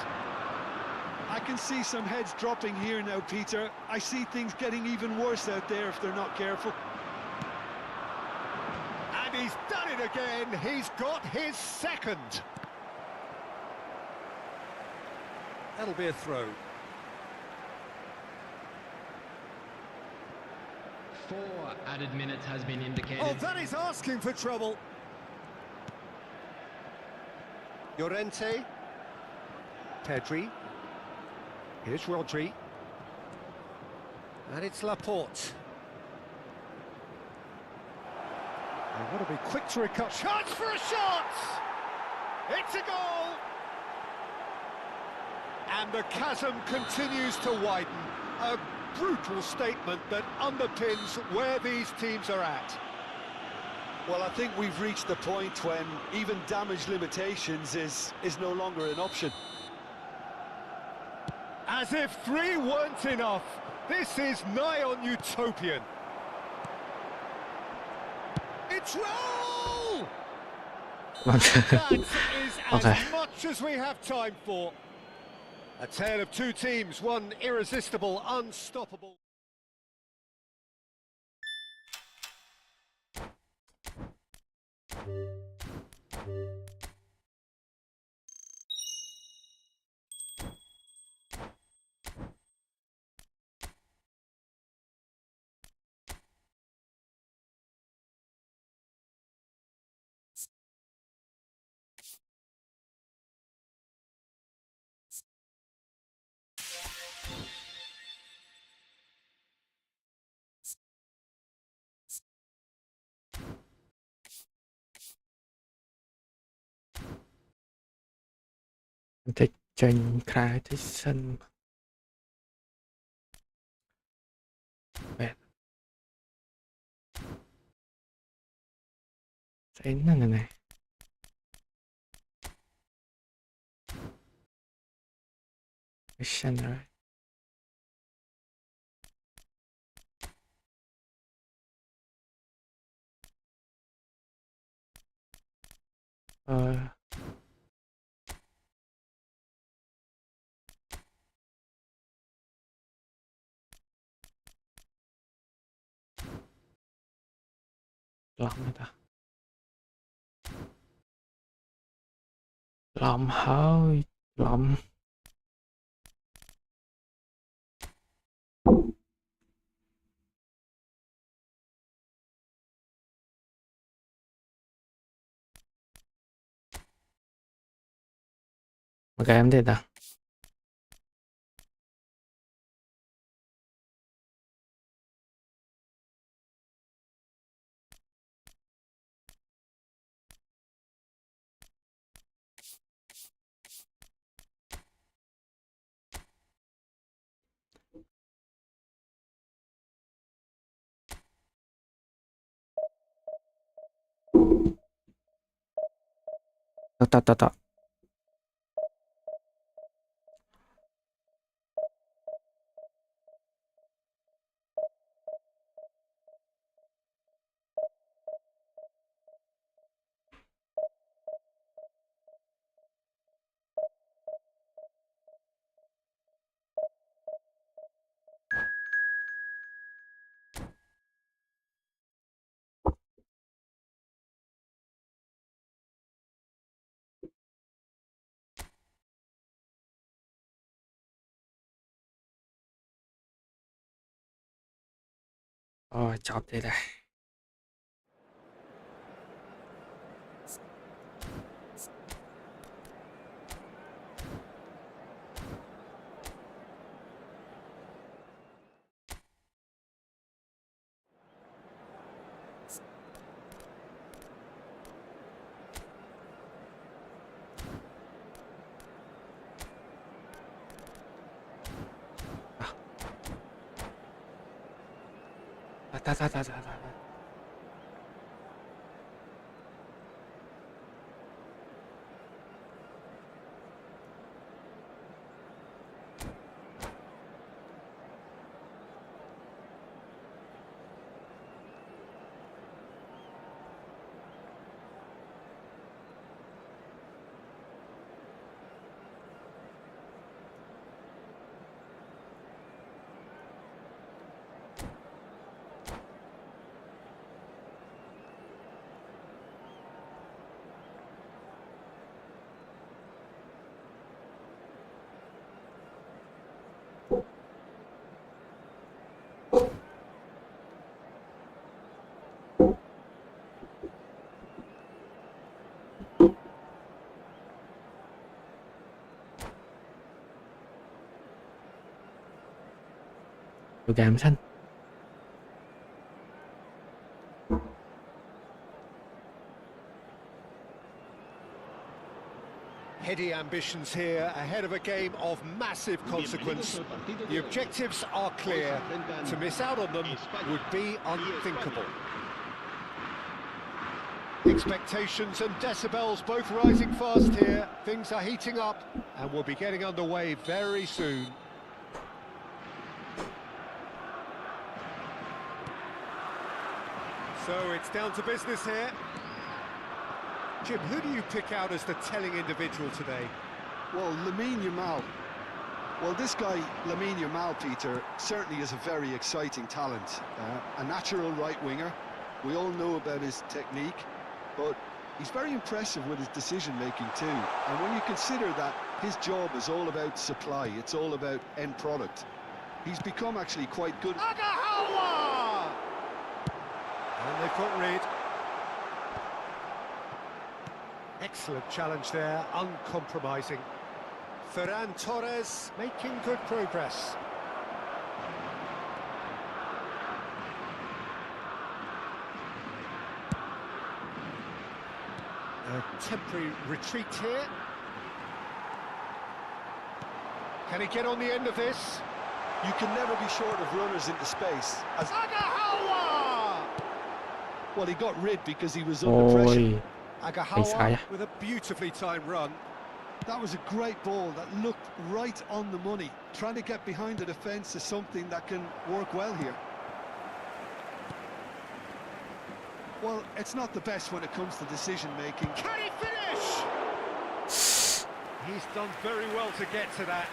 I can see some heads dropping here now, Peter. I see things getting even worse out there if they're not careful. And he's done it again. He's got his second. That'll be a throw. 4 added minutes has been indicated. Oh, that is asking for trouble. Llorente. Pedri. Here's Rodri. And it's Laporte. They want to be quick to recover. Chance for a shot! It's a goal! And the chasm continues to widen. A brutal statement that underpins where these teams are at. Well, I think we've reached the point when even damage limitations is no longer an option. As if 3 weren't enough, this is nigh on utopian. It's roll! And that is as Okay. much as we have time for. A tale of 2 teams, one irresistible, unstoppable.បន្តិចចេញក្រៅតិចសិនបែបស្អីហ្នឹងណាMission rồi. Ờ ឡំទេតាឡំហើយឡំមកកែមទេតាតអូចប់ទេតាតា โปรแกรมชั่น Heady ambitions here ahead of a game of massive consequence. The objectives are clear. To miss out on them would be unthinkable. Expectations and decibels both rising fast here. Things are heating up and we'll be getting underway very soon. So it's down to business here. Jim, who do you pick out as the telling individual today? Well, Lamine Yamal. Well, this guy, Lamine Yamal, Peter, certainly is a very exciting talent. A natural right winger. We all know about his technique, but he's very impressive with his decision-making too. And when you consider that his job is all about supply, it's all about end product, he's become actually quite good. Agahawa! And they've got rid. Excellent challenge there, uncompromising. Ferran Torres making good progress. A temporary retreat here. Can he get on the end of this? You can never be short of runners into space. Agahawa! Well, he got rid because he was under pressure. โอ้ย Agahawa with a beautifully timed run. That was a great ball that looked right on the money. Trying to get behind the defence is something that can work well here. Well, it's not the best when it comes to decision-making. Can he finish? He's done very well to get to that.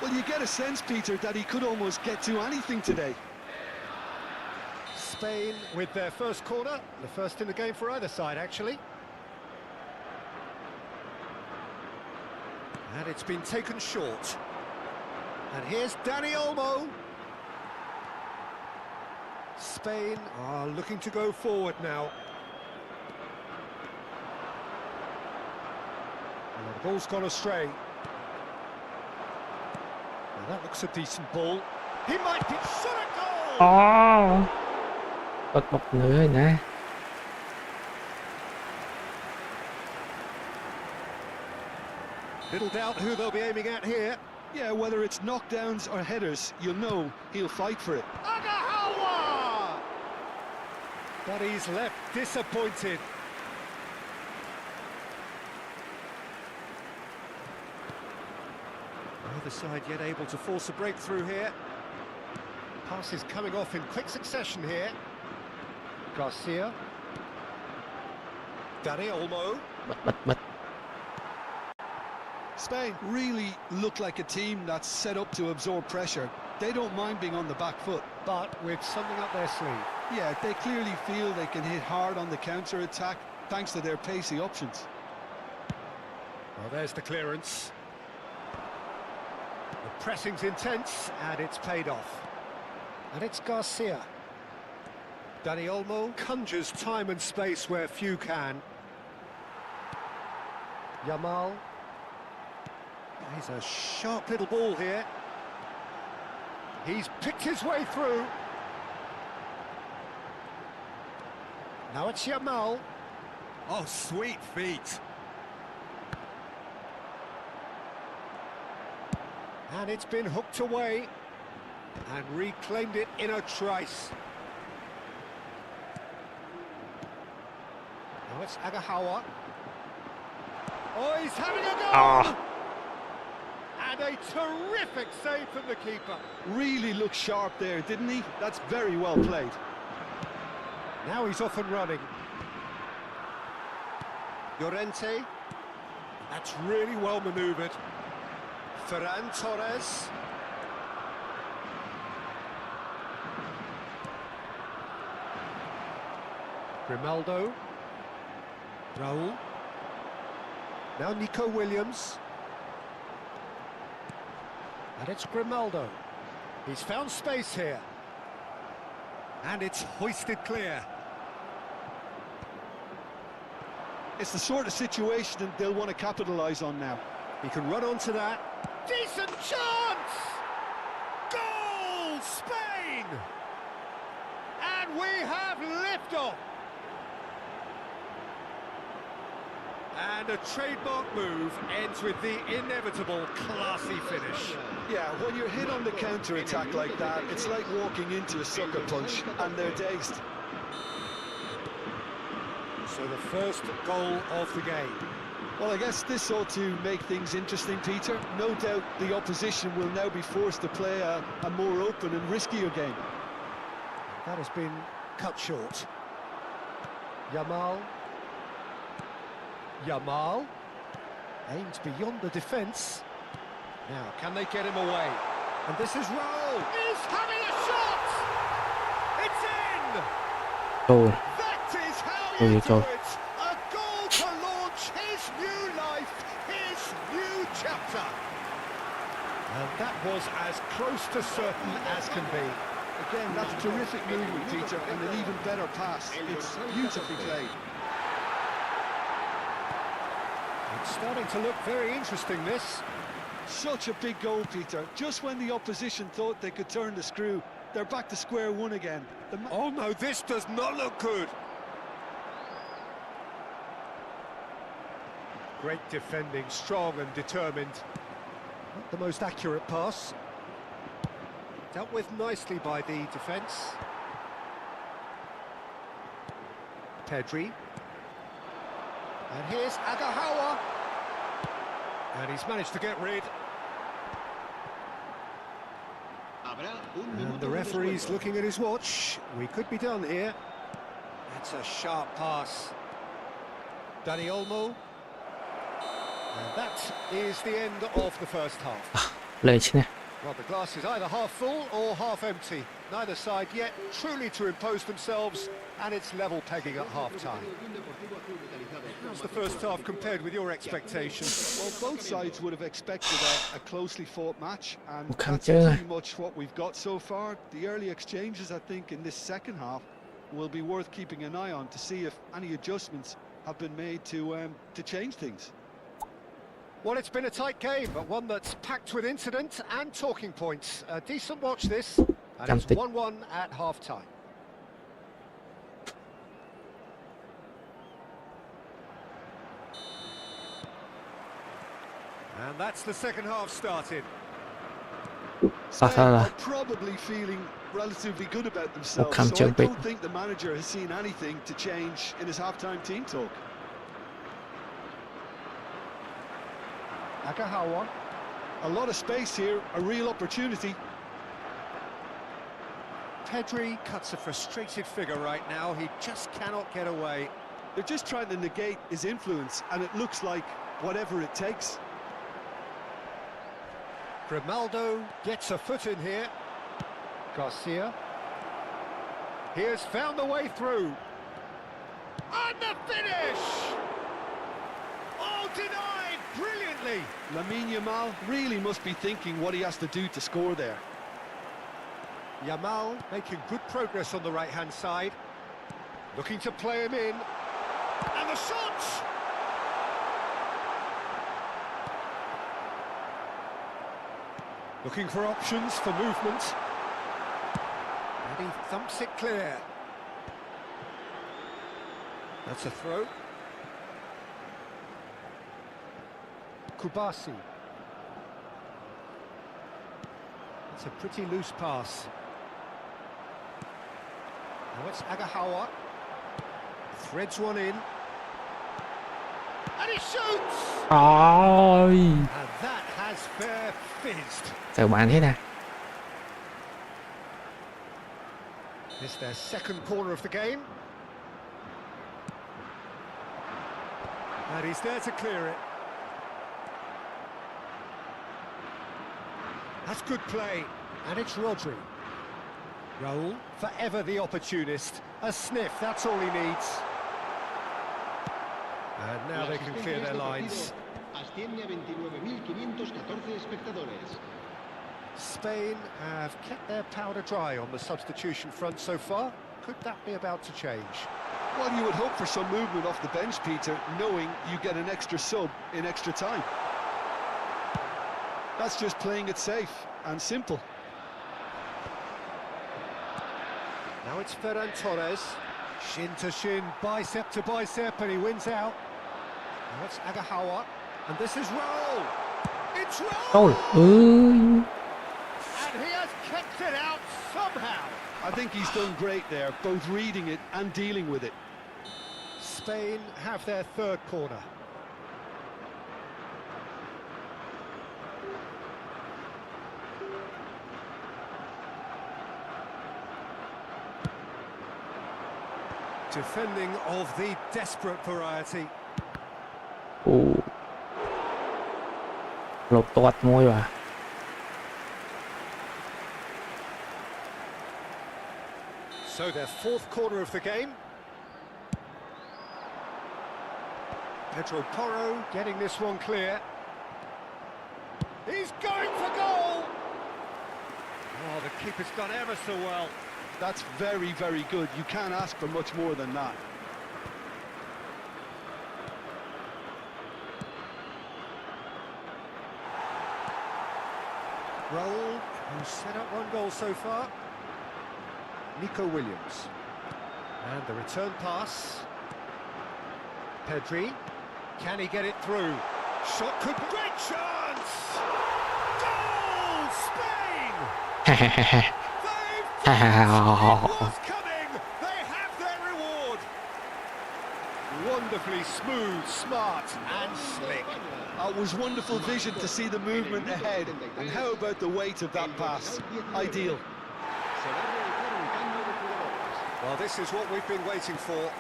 Well, you get a sense, Peter, that he could almost get to anything today. Spain with their first corner, the first in the game for either side, actually. And it's been taken short. And here's Dani Olmo. Spain are looking to go forward now. And the ball's gone astray. Well, that looks a decent ball. He might be shot at goal! อ๋อกดบอกเลยนะ Little doubt who they'll be aiming at here. Yeah, whether it's knockdowns or headers, you'll know he'll fight for it. Agahawa! But he's left disappointed. Neither side yet able to force a breakthrough here. Passes coming off in quick succession here. Garcia. Dani Olmo. บัด Spain really look like a team that's set up to absorb pressure. They don't mind being on the back foot. But with something up their sleeve. Yeah, they clearly feel they can hit hard on the counter-attack thanks to their pacey options. Well, there's the clearance. The pressing's intense, and it's paid off. And it's Garcia. Dani Olmo conjures time and space where few can. Yamal. He's a sharp little ball here. He's picked his way through. Now it's Yamal. Oh, sweet feet. And it's been hooked away and reclaimed it in a trice. Now it's Agahawa. Oh, he's having a go! อ๋อ And a terrific save from the keeper. Really looked sharp there, didn't he? That's very well played. Now he's off and running. Llorente. That's really well manoeuvred. Ferran Torres. Grimaldo. Raul. Now Nico Williams. And it's Grimaldo. He's found space here. And it's hoisted clear. It's the sort of situation that they'll want to capitalise on now. He can run onto that. Decent chance! Goal, Spain! And we have liftoff. And a trademark move ends with the inevitable classy finish. Yeah, when you're hit on the counter-attack like that, it's like walking into a sucker punch, and they're dazed. So the first goal of the game. Well, I guess this ought to make things interesting, Peter. No doubt the opposition will now be forced to play a more open and riskier game. That has been cut short. Yamal. Yamal. Aims beyond the defence. Now, can they get him away? And this is Raul. He's having a shot! It's in! โกล That is how Oh, you you do go. it! A goal to launch his new life, his new chapter. And that was as close to certain as can be. Again, that's terrific movement, Peter, and an even better pass. It's beautifully played. It's starting to look very interesting, this. Such a big goal, Peter. Just when the opposition thought they could turn the screw, they're back to square one again. Oh no, this does not look good. Great defending, strong and determined. Not the most accurate pass. Dealt with nicely by the defence. Pedri. And here's Agahawa. And he's managed to get rid. And the referee's looking at his watch. We could be done here. That's a sharp pass. Dani Olmo. And that is the end of the first half. เลยใช่ไหม Well, the glass is either half full or half empty. Neither side yet truly to impose themselves, and it's level pegging at half-time. How's the first half compared with your expectations? Well, both sides would have expected a closely fought match, and Một khám that's chơi. pretty much what we've got so far. The early exchanges, I think, in this second half will be worth keeping an eye on to see if any adjustments have been made to change things. Well, it's been a tight game, but one that's packed with incident and talking points. A decent watch this, and it's Tempting. 1-1 at half-time. And that's the second half started. Sao Spain sao là are probably feeling relatively good about themselves, khám so I chân bị. don't think the manager has seen anything to change in his half-time team talk. Agahawa. A lot of space here, a real opportunity. Pedri cuts a frustrated figure right now. He just cannot get away. They're just trying to negate his influence, and it looks like whatever it takes. Grimaldo gets a foot in here. Garcia. He has found the way through. And the finish! Oh, denied brilliantly! Lamine Yamal really must be thinking what he has to do to score there. Yamal making good progress on the right-hand side. Looking to play him in. And the shot! Looking for options for movement. And he thumps it clear. That's a throw. Kubasi. It's a pretty loose pass. Now it's Agahawa. Threads one in. And he shoots! Ôi, And that has fair fizzed. sao bạn thế nè. It's their second corner of the game. And he's there to clear it. That's good play. And it's Rodri. Raul, forever the opportunist. A sniff, that's all he needs. And now they can clear their lines. Asciende a 29.514 espectadores. Spain have kept their powder dry on the substitution front so far. Could that be about to change? Well, you would hope for some movement off the bench, Peter, knowing you get an extra sub in extra time. That's just playing it safe and simple. Now it's Ferran Torres. Shin to shin, bicep to bicep, and he wins out. Now it's Agahawa. And this is Raul. It's Raul! Ôi, ơi. And he has kept it out somehow. I think he's done great there, both reading it and dealing with it. Spain have their third corner. Defending of the desperate variety. Ồ. Lột toạt môi vào. So their fourth corner of the game. Pedro Porro getting this one clear. He's going for goal! Oh, the keeper's done ever so well. That's very, very good. You can't ask for much more than that. Raul, who's set up one goal so far. Nico Williams. And the return pass. Pedri. Can he get it through? Shot could be... Great chance! Goal! Spain! They've it was coming! They have their reward! Wonderfully smooth, smart and slick. It was wonderful vision to see the movement ahead. And how about the weight of that pass? Ideal. Well, this is what we've been waiting for.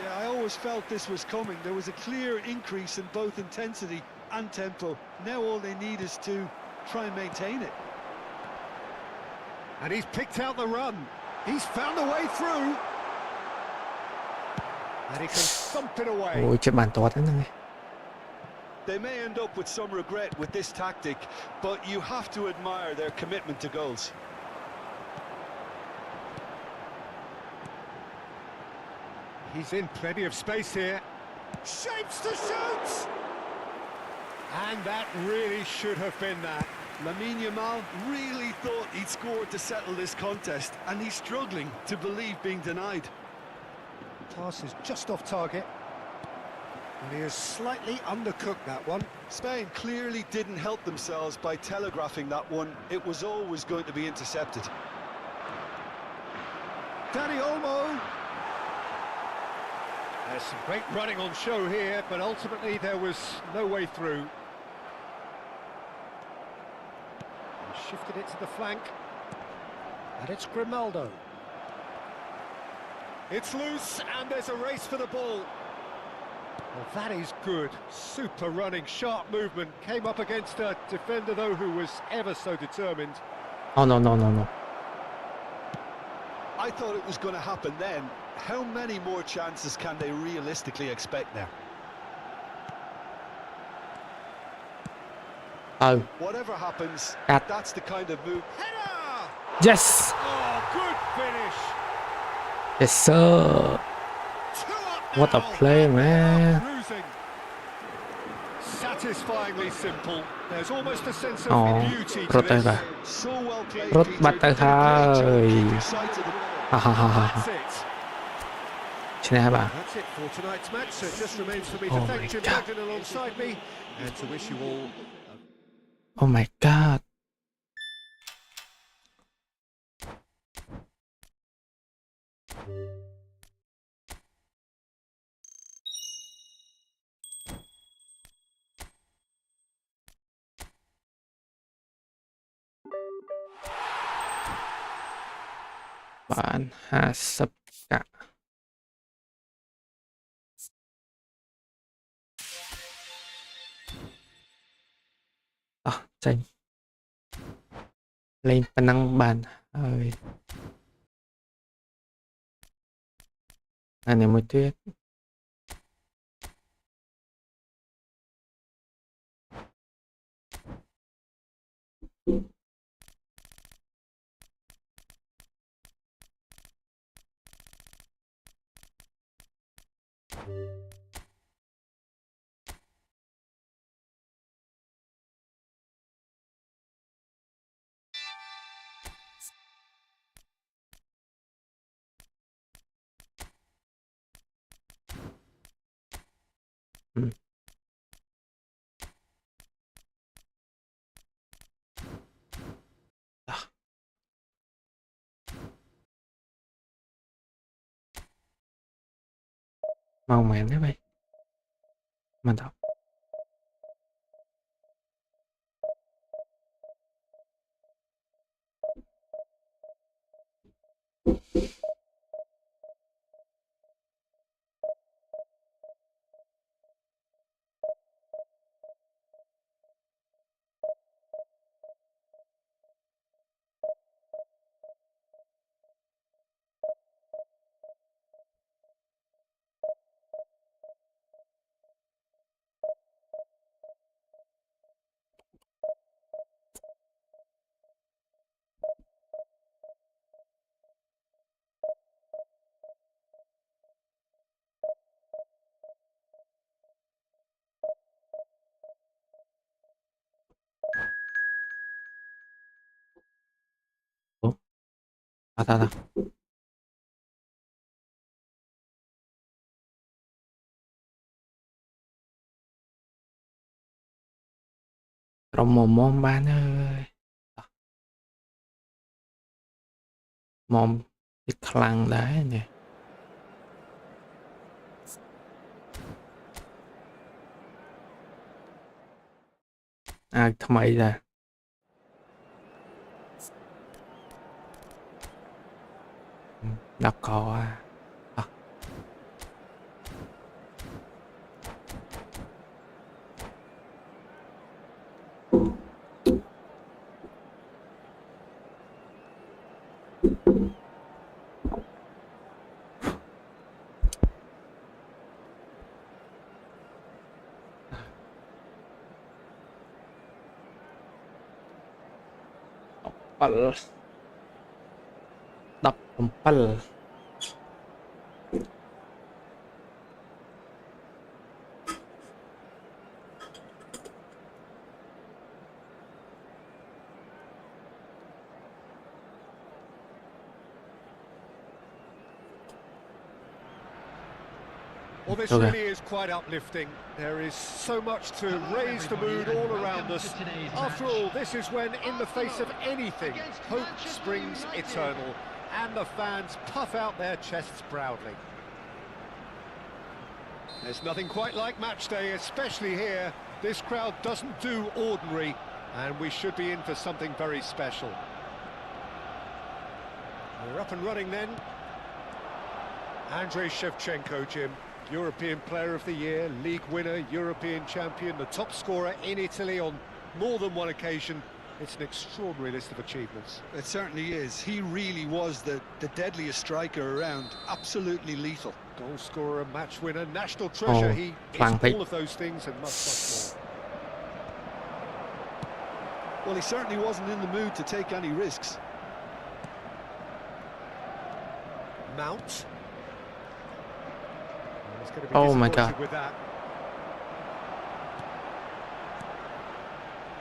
Yeah, I always felt this was coming. There was a clear increase in both intensity and tempo. Now all they need is to try and maintain it. And he's picked out the run. He's found a way through. And he can thump it โอ้ away. ยเจ็บbànตัวนั่นไง They may end up with some regret with this tactic, but you have to admire their commitment to goals. He's in plenty of space here. Shapes to shoot! And that really should have been that. Lamine Yamal really thought he'd scored to settle this contest, and he's struggling to believe being denied. Pass is just off target. And he has slightly undercooked that one. Spain clearly didn't help themselves by telegraphing that one. It was always going to be intercepted. Dani Olmo. There's some great running on show here, but ultimately there was no way through. He shifted it to the flank. And it's Grimaldo. It's loose, and there's a race for the ball. Well, that is good. Super running, sharp movement. Came up against a defender, though, who was ever so determined. oh no no no no I thought it was going to happen then. How many more chances can they realistically expect now? เออ Whatever happens, Cut. that's the kind of move. Header! yes Oh, good finish. yes sir Two up what a now. play man Cruising. Satisfyingly simple. There's almost a sense of อ๋อ beauty ร to ถได้ this. ปะ So well played, รถ Peter. บัตเตอร์คาร์ Great เอ้ย job keeping sight of the ball. ฮ่าฮ่าฮ่าฮ่า That's it. ใช่ไหมป่ะ That's it for tonight's match. So it just remains for me Oh to my thank Jim God. Magden alongside me and to wish you all oh my god บ้าน50กะอ่ะใจlên penang bàn ơi này mới tuyết màu mẻ đấy vậy mà đọc à. Rồi mồm bạn ơi mồm cái khăn đấy nè àทำไมล่ะđọc cò à Well, this Okay. really is quite uplifting. There is so much to raise the mood all around us. After all, this is when, in the face of anything, hope springs eternal, and the fans puff out their chests proudly. There's nothing quite like match day, especially here. This crowd doesn't do ordinary, and we should be in for something very special. We're up and running then. Andrei Shevchenko, Jim. European Player of the Year, League winner, European champion, the top scorer in Italy on more than one occasion. It's an extraordinary list of achievements. It certainly is. He really was the deadliest striker around. Absolutely lethal. Goal scorer, match winner, national treasure. Oh, He Frank is Pick. all of those things and much more. Well, he certainly wasn't in the mood to take any risks. Mount. He's going to be Oh my disappointed God. with that.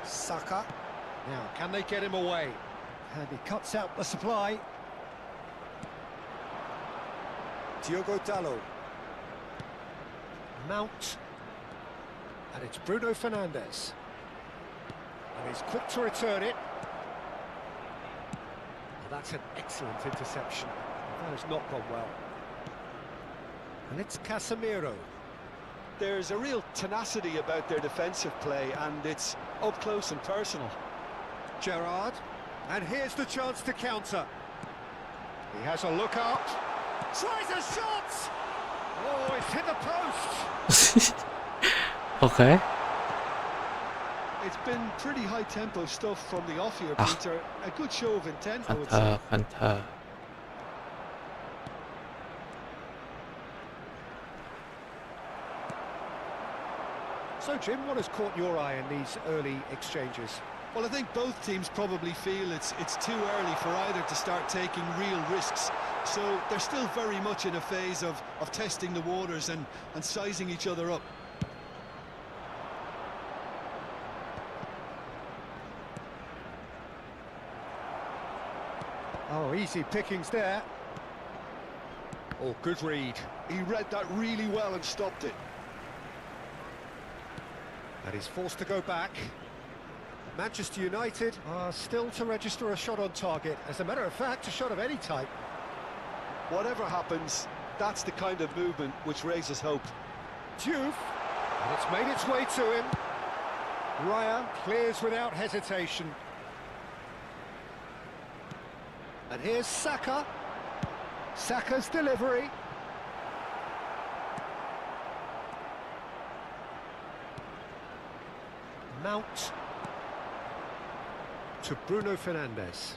Saka. Now, can they get him away? And he cuts out the supply. Diogo Dalot. Mount. And it's Bruno Fernandes. And he's quick to return it. Well, that's an excellent interception. That has not gone well. And it's Casemiro. There's a real tenacity about their defensive play, and it's up close and personal. Gerrard. And here's the chance to counter. He has a look up. Tries a shot! Oh, it's hit the post! Okay. It's been pretty high-tempo stuff from the off here, Peter. A good show of intent, I would คัន say. ធើคันធើ So, Jim, what has caught your eye in these early exchanges? Well, I think both teams probably feel it's too early for either to start taking real risks. So they're still very much in a phase of testing the waters and sizing each other up. Oh, easy pickings there. Oh, good read. He read that really well and stopped it. And he's forced to go back. Manchester United are still to register a shot on target. As a matter of fact, a shot of any type. Whatever happens, that's the kind of movement which raises hope. Diouf, and it's made its way to him. Raya clears without hesitation. And here's Saka. Saka's delivery. Mount to Bruno Fernandes.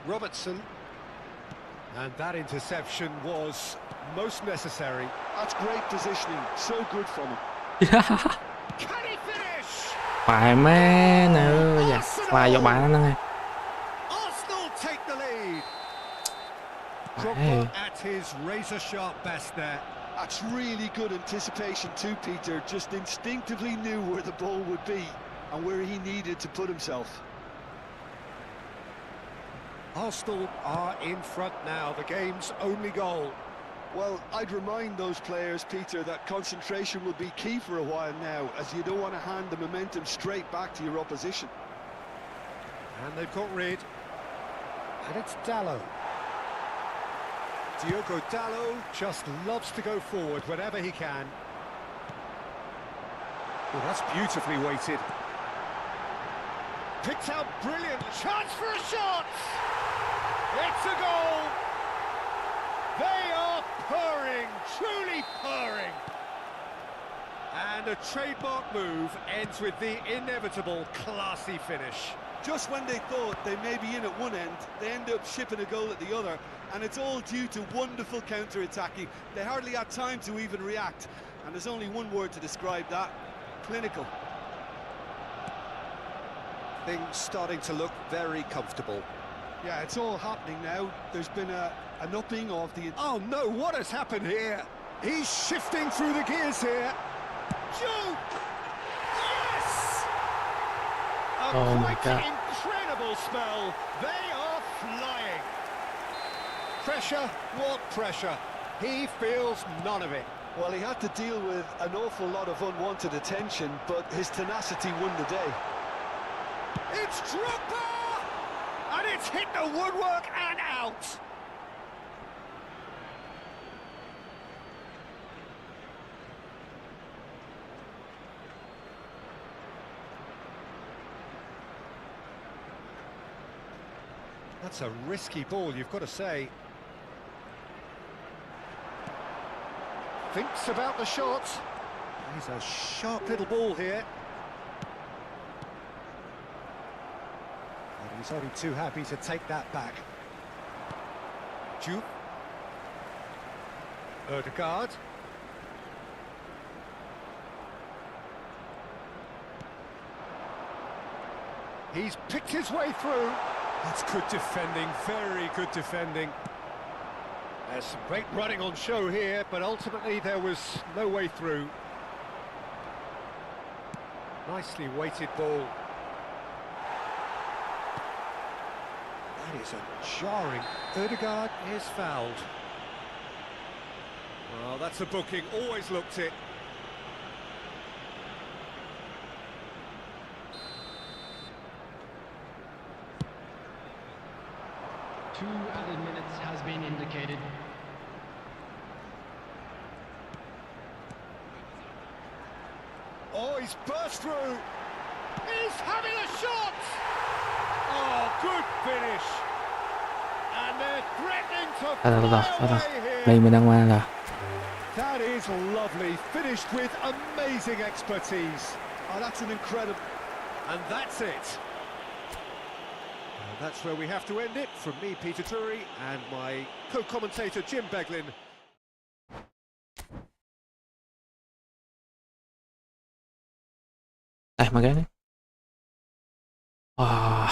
Robertson. And that interception was most necessary. That's great positioning, so good from him. Can he finish? ប៉ែមែនអើយស្វាយយកបានហ្នឹងឯង Arsenal take the lead. Hey. Drogba at his razor-sharp best there. That's really good anticipation too, Peter. Just instinctively knew where the ball would be and where he needed to put himself. Arsenal are in front now, the game's only goal. Well, I'd remind those players, Peter, that concentration will be key for a while now, as you don't want to hand the momentum straight back to your opposition. And they've got rid. And it's Dalot. Diogo Dalot just loves to go forward whenever he can. Oh, that's beautifully weighted. Picked out brilliant. Chance for a shot! It's a goal! They are purring, truly purring. And a trademark move ends with the inevitable classy finish. Just when they thought they may be in at one end, they end up shipping a goal at the other, and it's all due to wonderful counter-attacking. They hardly had time to even react, and there's only one word to describe that: clinical. Things starting to look very comfortable. Yeah, it's all happening now. There's been an upping of the... Oh no, what has happened here? He's shifting through the gears here. Shoot! Yes! A Oh my quite God. incredible spell. They are flying. Pressure, what pressure? He feels none of it. Well, he had to deal with an awful lot of unwanted attention, but his tenacity won the day. It's Drogba! And it's hit the woodwork and out. That's a risky ball, you've got to say. Thinks about the shot. He's a sharp little ball here. And he's only too happy to take that back. Jupe. Ødegaard. He's picked his way through. That's good defending, very good defending. There's some great running on show here, but ultimately there was no way through. Nicely weighted ball. That is a jarring. Ødegaard is fouled. Well, that's a booking, always looked it. Two added minutes has been indicated. Oh, he's burst through. He's having a shot. Oh, good finish. And they're threatening to fly away Đây here. mình đang qua là That is lovely. Finished with amazing expertise. Oh, that's an incredible... And that's it. And that's where we have to end it. From me, Peter Drury, and my co-commentator, Jim Beglin. đây mà cái này. Wow.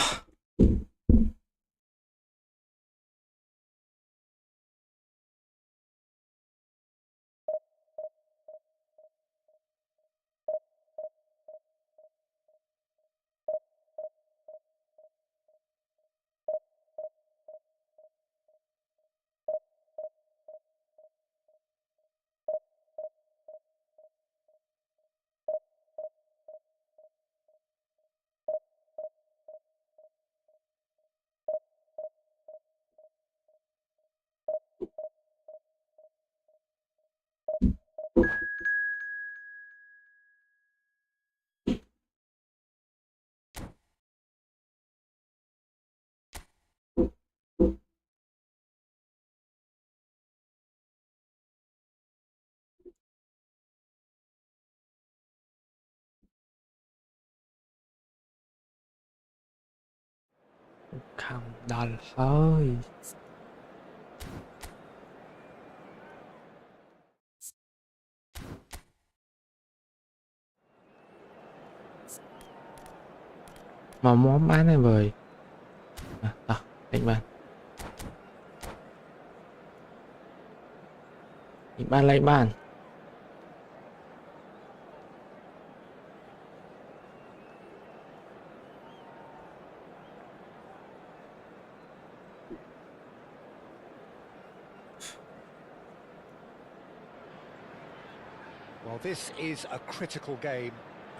Không đòi ơi. Mà món bán này vời. Đánh bàn. Đánh bàn lấy bàn. Well, this is a critical game.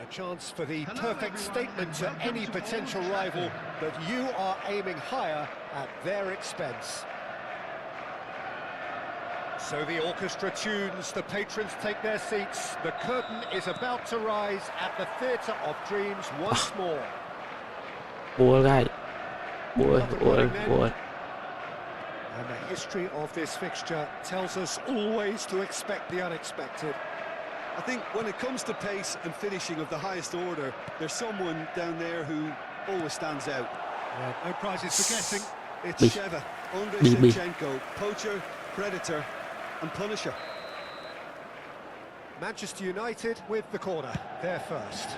A chance for the perfect statement to any potential rival that you are aiming higher at their expense. So the orchestra tunes, the patrons take their seats. The curtain is about to rise at the Theatre of Dreams once more. Bùa gai. Bùa. And the history of this fixture tells us always to expect the unexpected. I think when it comes to pace and finishing of the highest order, there's someone down there who always stands out. Yeah, no prizes for guessing. It's Bi. Sheva, Andrei Bi. Shevchenko, poacher, predator and punisher. Manchester United with the corner, there first.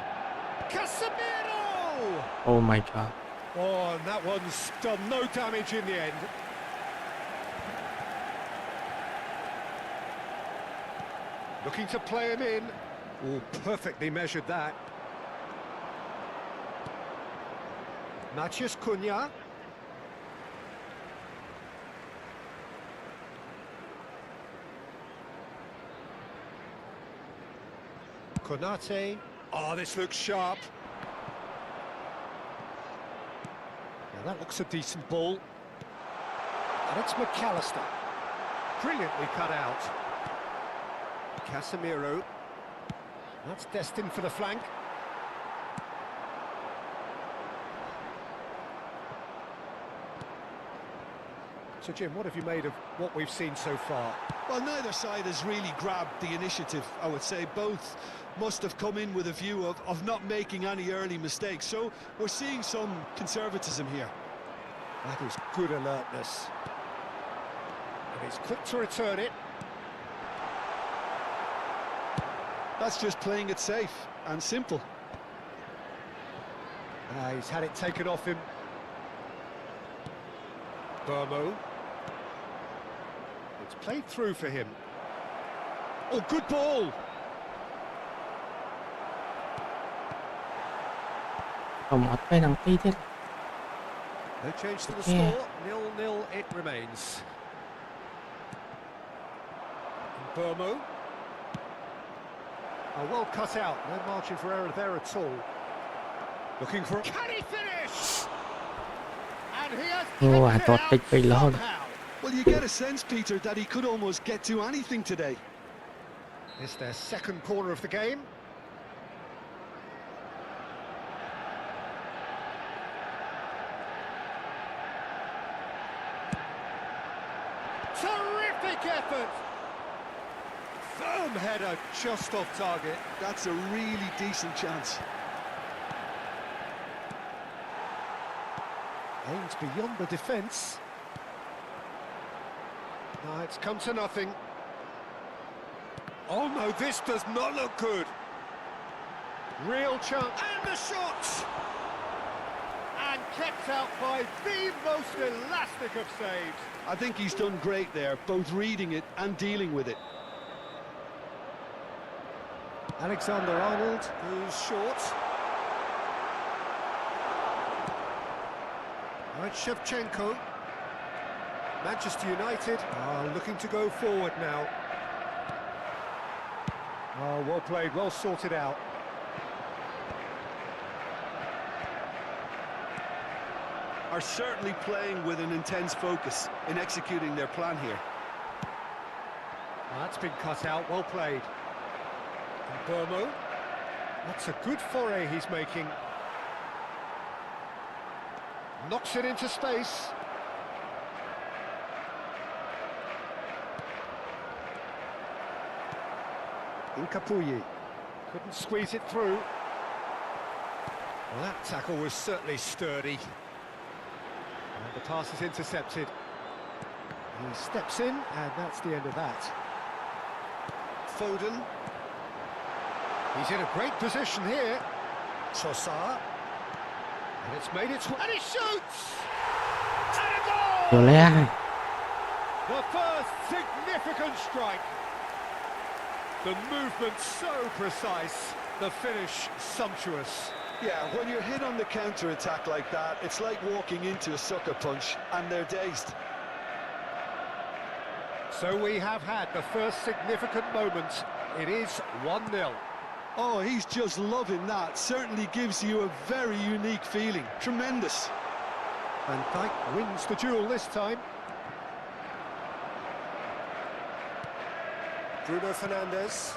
Casemiro! Oh my god. Oh, and that one's done no damage in the end. Looking to play him in. Oh, perfectly measured that. Matheus Cunha. Konate. Oh, this looks sharp. Now that looks a decent ball. And it's McAllister. Brilliantly cut out. Casemiro. That's destined for the flank. So Jim, what have you made of what we've seen so far? Well, neither side has really grabbed the initiative, I would say. Both must have come in with a view of not making any early mistakes. So we're seeing some conservatism here. That is good alertness. And he's quick to return it. That's just playing it safe and simple. He's had it taken off him. Burmo. It's played through for him. Oh, good ball! Không ở bên đằng kia thế. No change to the Yeah. score. 0-0 it remains. Burmo. Oh, well cut out. No margin for error there at all. Looking for... Can he finish? And he has Oh, I kept it thought out they'd be long. somehow. Well, you get a sense, Peter, that he could almost get to anything today. It's their second corner of the game. Terrific effort! Firm header just off target. That's a really decent chance. Aims beyond the defence. No, it's come to nothing. Oh no, this does not look good. Real chance. And the shot! And kept out by the most elastic of saves. I think he's done great there, both reading it and dealing with it. Alexander-Arnold, who's short. Right, Shevchenko. Manchester United are looking to go forward now. Oh, well played, well sorted out. Are certainly playing with an intense focus in executing their plan here. That's been cut out, well played. And Burmo. That's a good foray he's making. Knocks it into space. Nkapuyi couldn't squeeze it through. Well, that tackle was certainly sturdy. And the pass is intercepted. He steps in, and that's the end of that. Foden. He's in a great position here. Trossard. And it's made its way. And he shoots! And a goal! Vô lấy ai? The first significant strike. The movement so precise, the finish sumptuous. Yeah, when you're hit on the counter-attack like that, it's like walking into a sucker punch and they're dazed. So we have had the first significant moment. It is 1-0. Oh, he's just loving that. Certainly gives you a very unique feeling. Tremendous. Van Dijk wins the duel this time. Bruno Fernandes.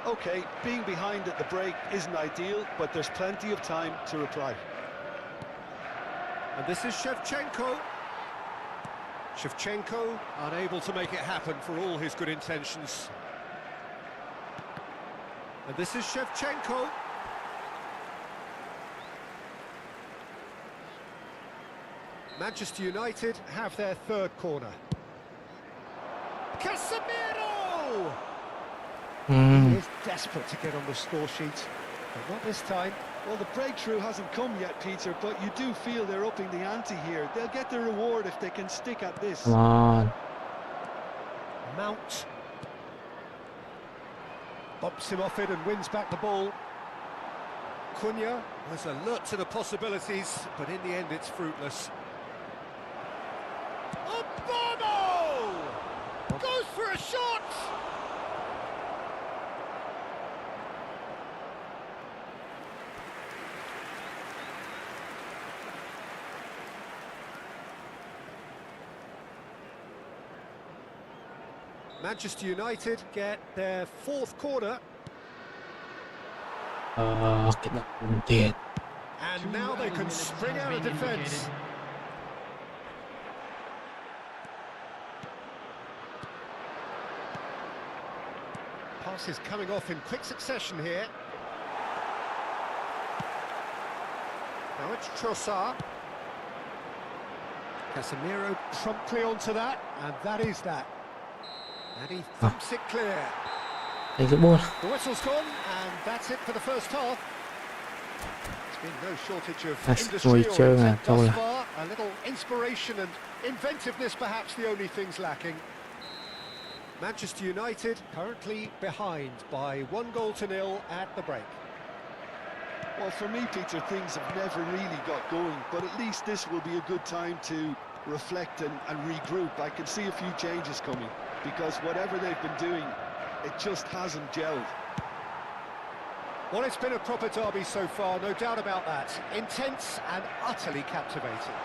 Okay, being behind at the break isn't ideal, but there's plenty of time to reply. And this is Shevchenko. Shevchenko unable to make it happen for all his good intentions. And this is Shevchenko. Manchester United have their third corner. Casemiro! He is desperate to get on the score sheet, but not this time. Well, the breakthrough hasn't come yet, Peter, but you do feel they're upping the ante here. They'll get their reward if they can stick at this. Come on. Mount bumps him off it and wins back the ball. Cunha was alert to the possibilities, but in the end it's fruitless. Obama goes for a shot! Manchester United get their 4th corner. Kita puntit. And now they can spring out of defence. Passes coming off in quick succession here. Now it's Trossard. Casemiro promptly onto that, and that is that. And he thumps it clear. Đây cái ball. The whistle's gone, and that's it for the first half. There's been no shortage of That's industry ngồi or chơi mà, intent thôi thus là. far. A little inspiration and inventiveness perhaps the only things lacking. Manchester United currently behind by 1-0 at the break. Well, for me, Peter, things have never really got going, but at least this will be a good time to reflect and regroup. I can see a few changes coming, because whatever they've been doing, it just hasn't gelled. Well, it's been a proper derby so far, no doubt about that. Intense and utterly captivating.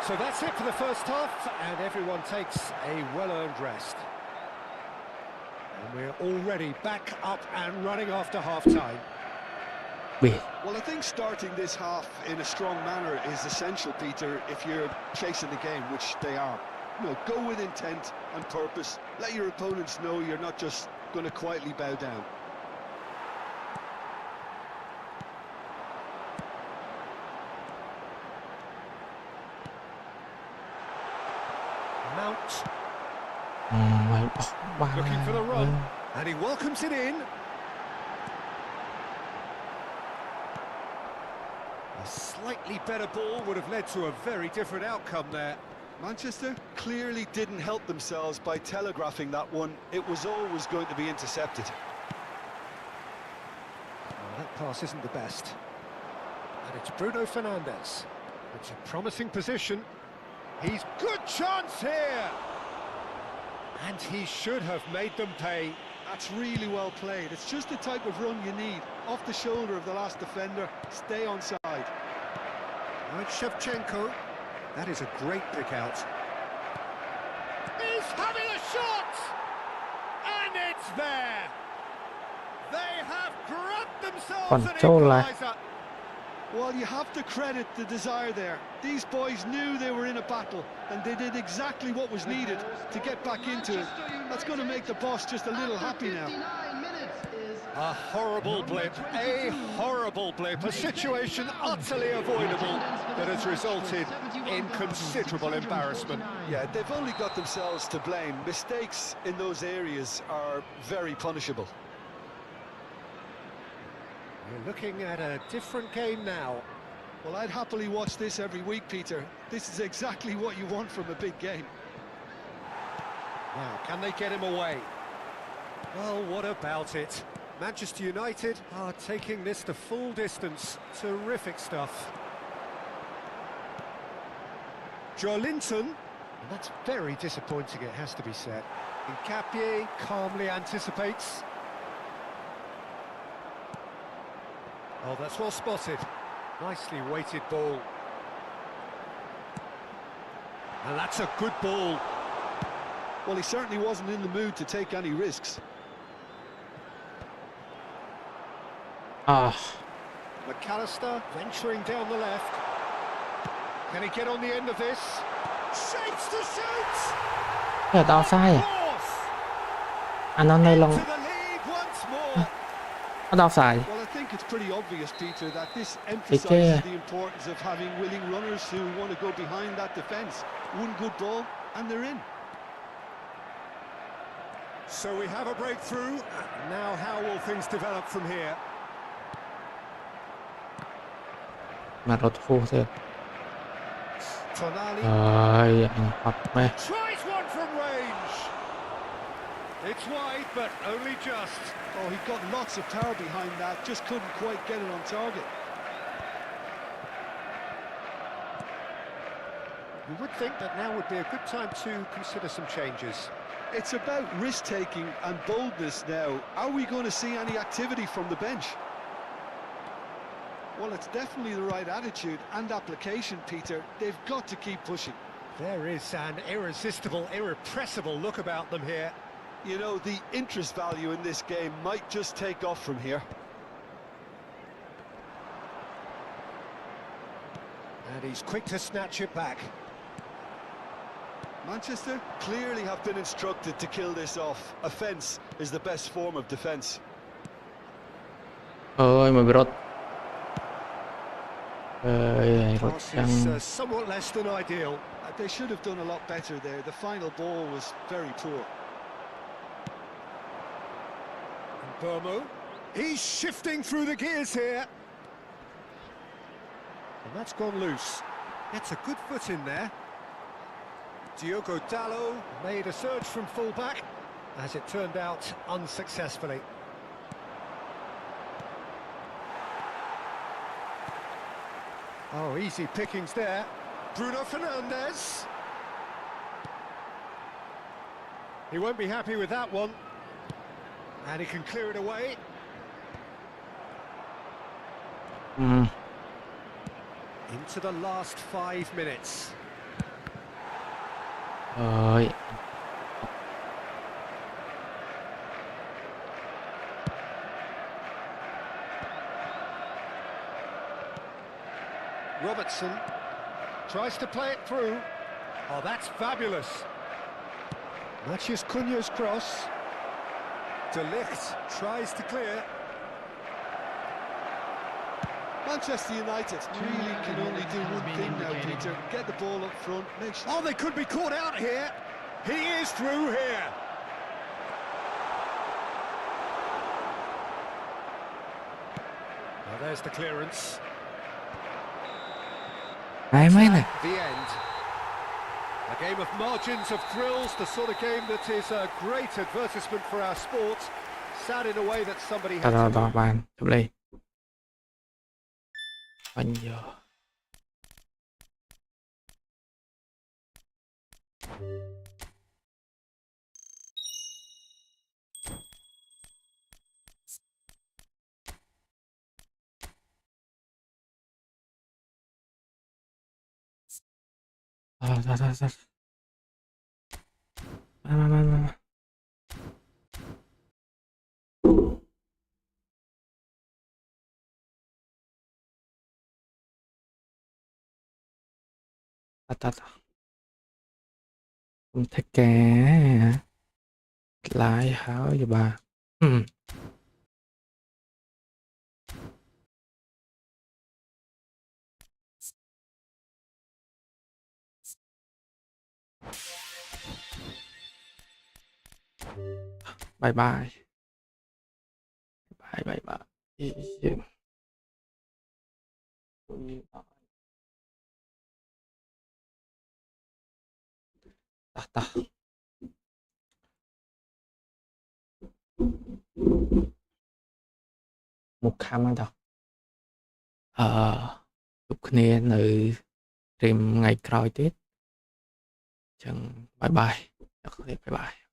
So that's it for the first half, and everyone takes a well-earned rest. And we're already back up and running after half-time. Bì. Well, I think starting this half in a strong manner is essential, Peter, if you're chasing the game, which they are. You know, go with intent and purpose. Let your opponents know you're not just going to quietly bow down. Mount Mày bỏ ba. looking for the run, and he welcomes it in. A slightly better ball would have led to a very different outcome there. Manchester clearly didn't help themselves by telegraphing that one. It was always going to be intercepted. Well, that pass isn't the best. And it's Bruno Fernandes. It's a promising position. He's good chance here! And he should have made them pay. That's really well played. It's just the type of run you need. Off the shoulder of the last defender, stay onside. Now it's Shevchenko. That is a great pick out. He's having a shot! And it's there! They have grabbed themselves an Control lại. equaliser. Well, you have to credit the desire there. These boys knew they were in a battle, and they did exactly what was needed to get back into it. That's going to make the boss just a little happy now. A horrible blip, a horrible blip, a situation utterly avoidable that has resulted in considerable embarrassment. Yeah, they've only got themselves to blame. Mistakes in those areas are very punishable. We're looking at a different game now. Well, I'd happily watch this every week, Peter. This is exactly what you want from a big game. Now, can they get him away? Well, what about it? Manchester United are taking this the full distance. Terrific stuff. Joelinton, and that's very disappointing, it has to be said. Nkapie calmly anticipates. Oh, that's well spotted. Nicely weighted ball. And that's a good ball. Well, he certainly wasn't in the mood to take any risks. McAllister venturing down the left. Can he get on the end of this? Shakes to shoot! Cái tao sai à? North Anh nói to long. the lead once more. Nó tao sai. Well, I think it's pretty obvious, Peter, that this Cái emphasises the importance of having willing runners who want to go behind that defence. One good ball, and they're in. So we have a breakthrough. Now how will things develop from here? mà rốt khô thôi Tonali ơi anh học mê tries one from range. It's wide, but only just. Oh, he got lots of power behind that, just couldn't quite get it on target. You would think that now would be a good time to consider some changes. It's about risk-taking and boldness now. Are we going to see any activity from the bench? Well, it's definitely the right attitude and application, Peter. They've got to keep pushing. There is an irresistible, irrepressible look about them here. You know, the interest value in this game might just take off from here. And he's quick to snatch it back. Manchester clearly have been instructed to kill this off. Offence is the best form of defence. ơi mà bị rốt ơi rốt Pass chăng is somewhat less than ideal. They should have done a lot better there. The final ball was very poor. Burmo, he's shifting through the gears here. And that's gone loose. Gets a good foot in there. Diogo Dalot made a surge from full-back, as it turned out unsuccessfully. Oh, easy pickings there. Bruno Fernandes. He won't be happy with that one. And he can clear it away. Into the last 5 minutes. ơi Robertson tries to play it through. Oh, that's fabulous. Matches Cunha's cross. De Ligt tries to clear. Manchester United really can only do one thing now, Peter. Get the ball up front, make sure... Oh, they could be caught out here. He is through here. Well, there's the clearance. ai mấy này The end. A game of margins, of thrills, the sort of game that is a great advertisement for our sport. Sad in a way that somebody đó had đó to đó bạn chụp đi bao nhiêu đó. Mà. Ta. Không thích cá hả? Lại hảo vậy bà. Bye bye. Bye. Ta. Một khám đâu. Chụpគ្នានៅstream ngàyក្រោយទៀត. Chẳng bye bye. Bye bye.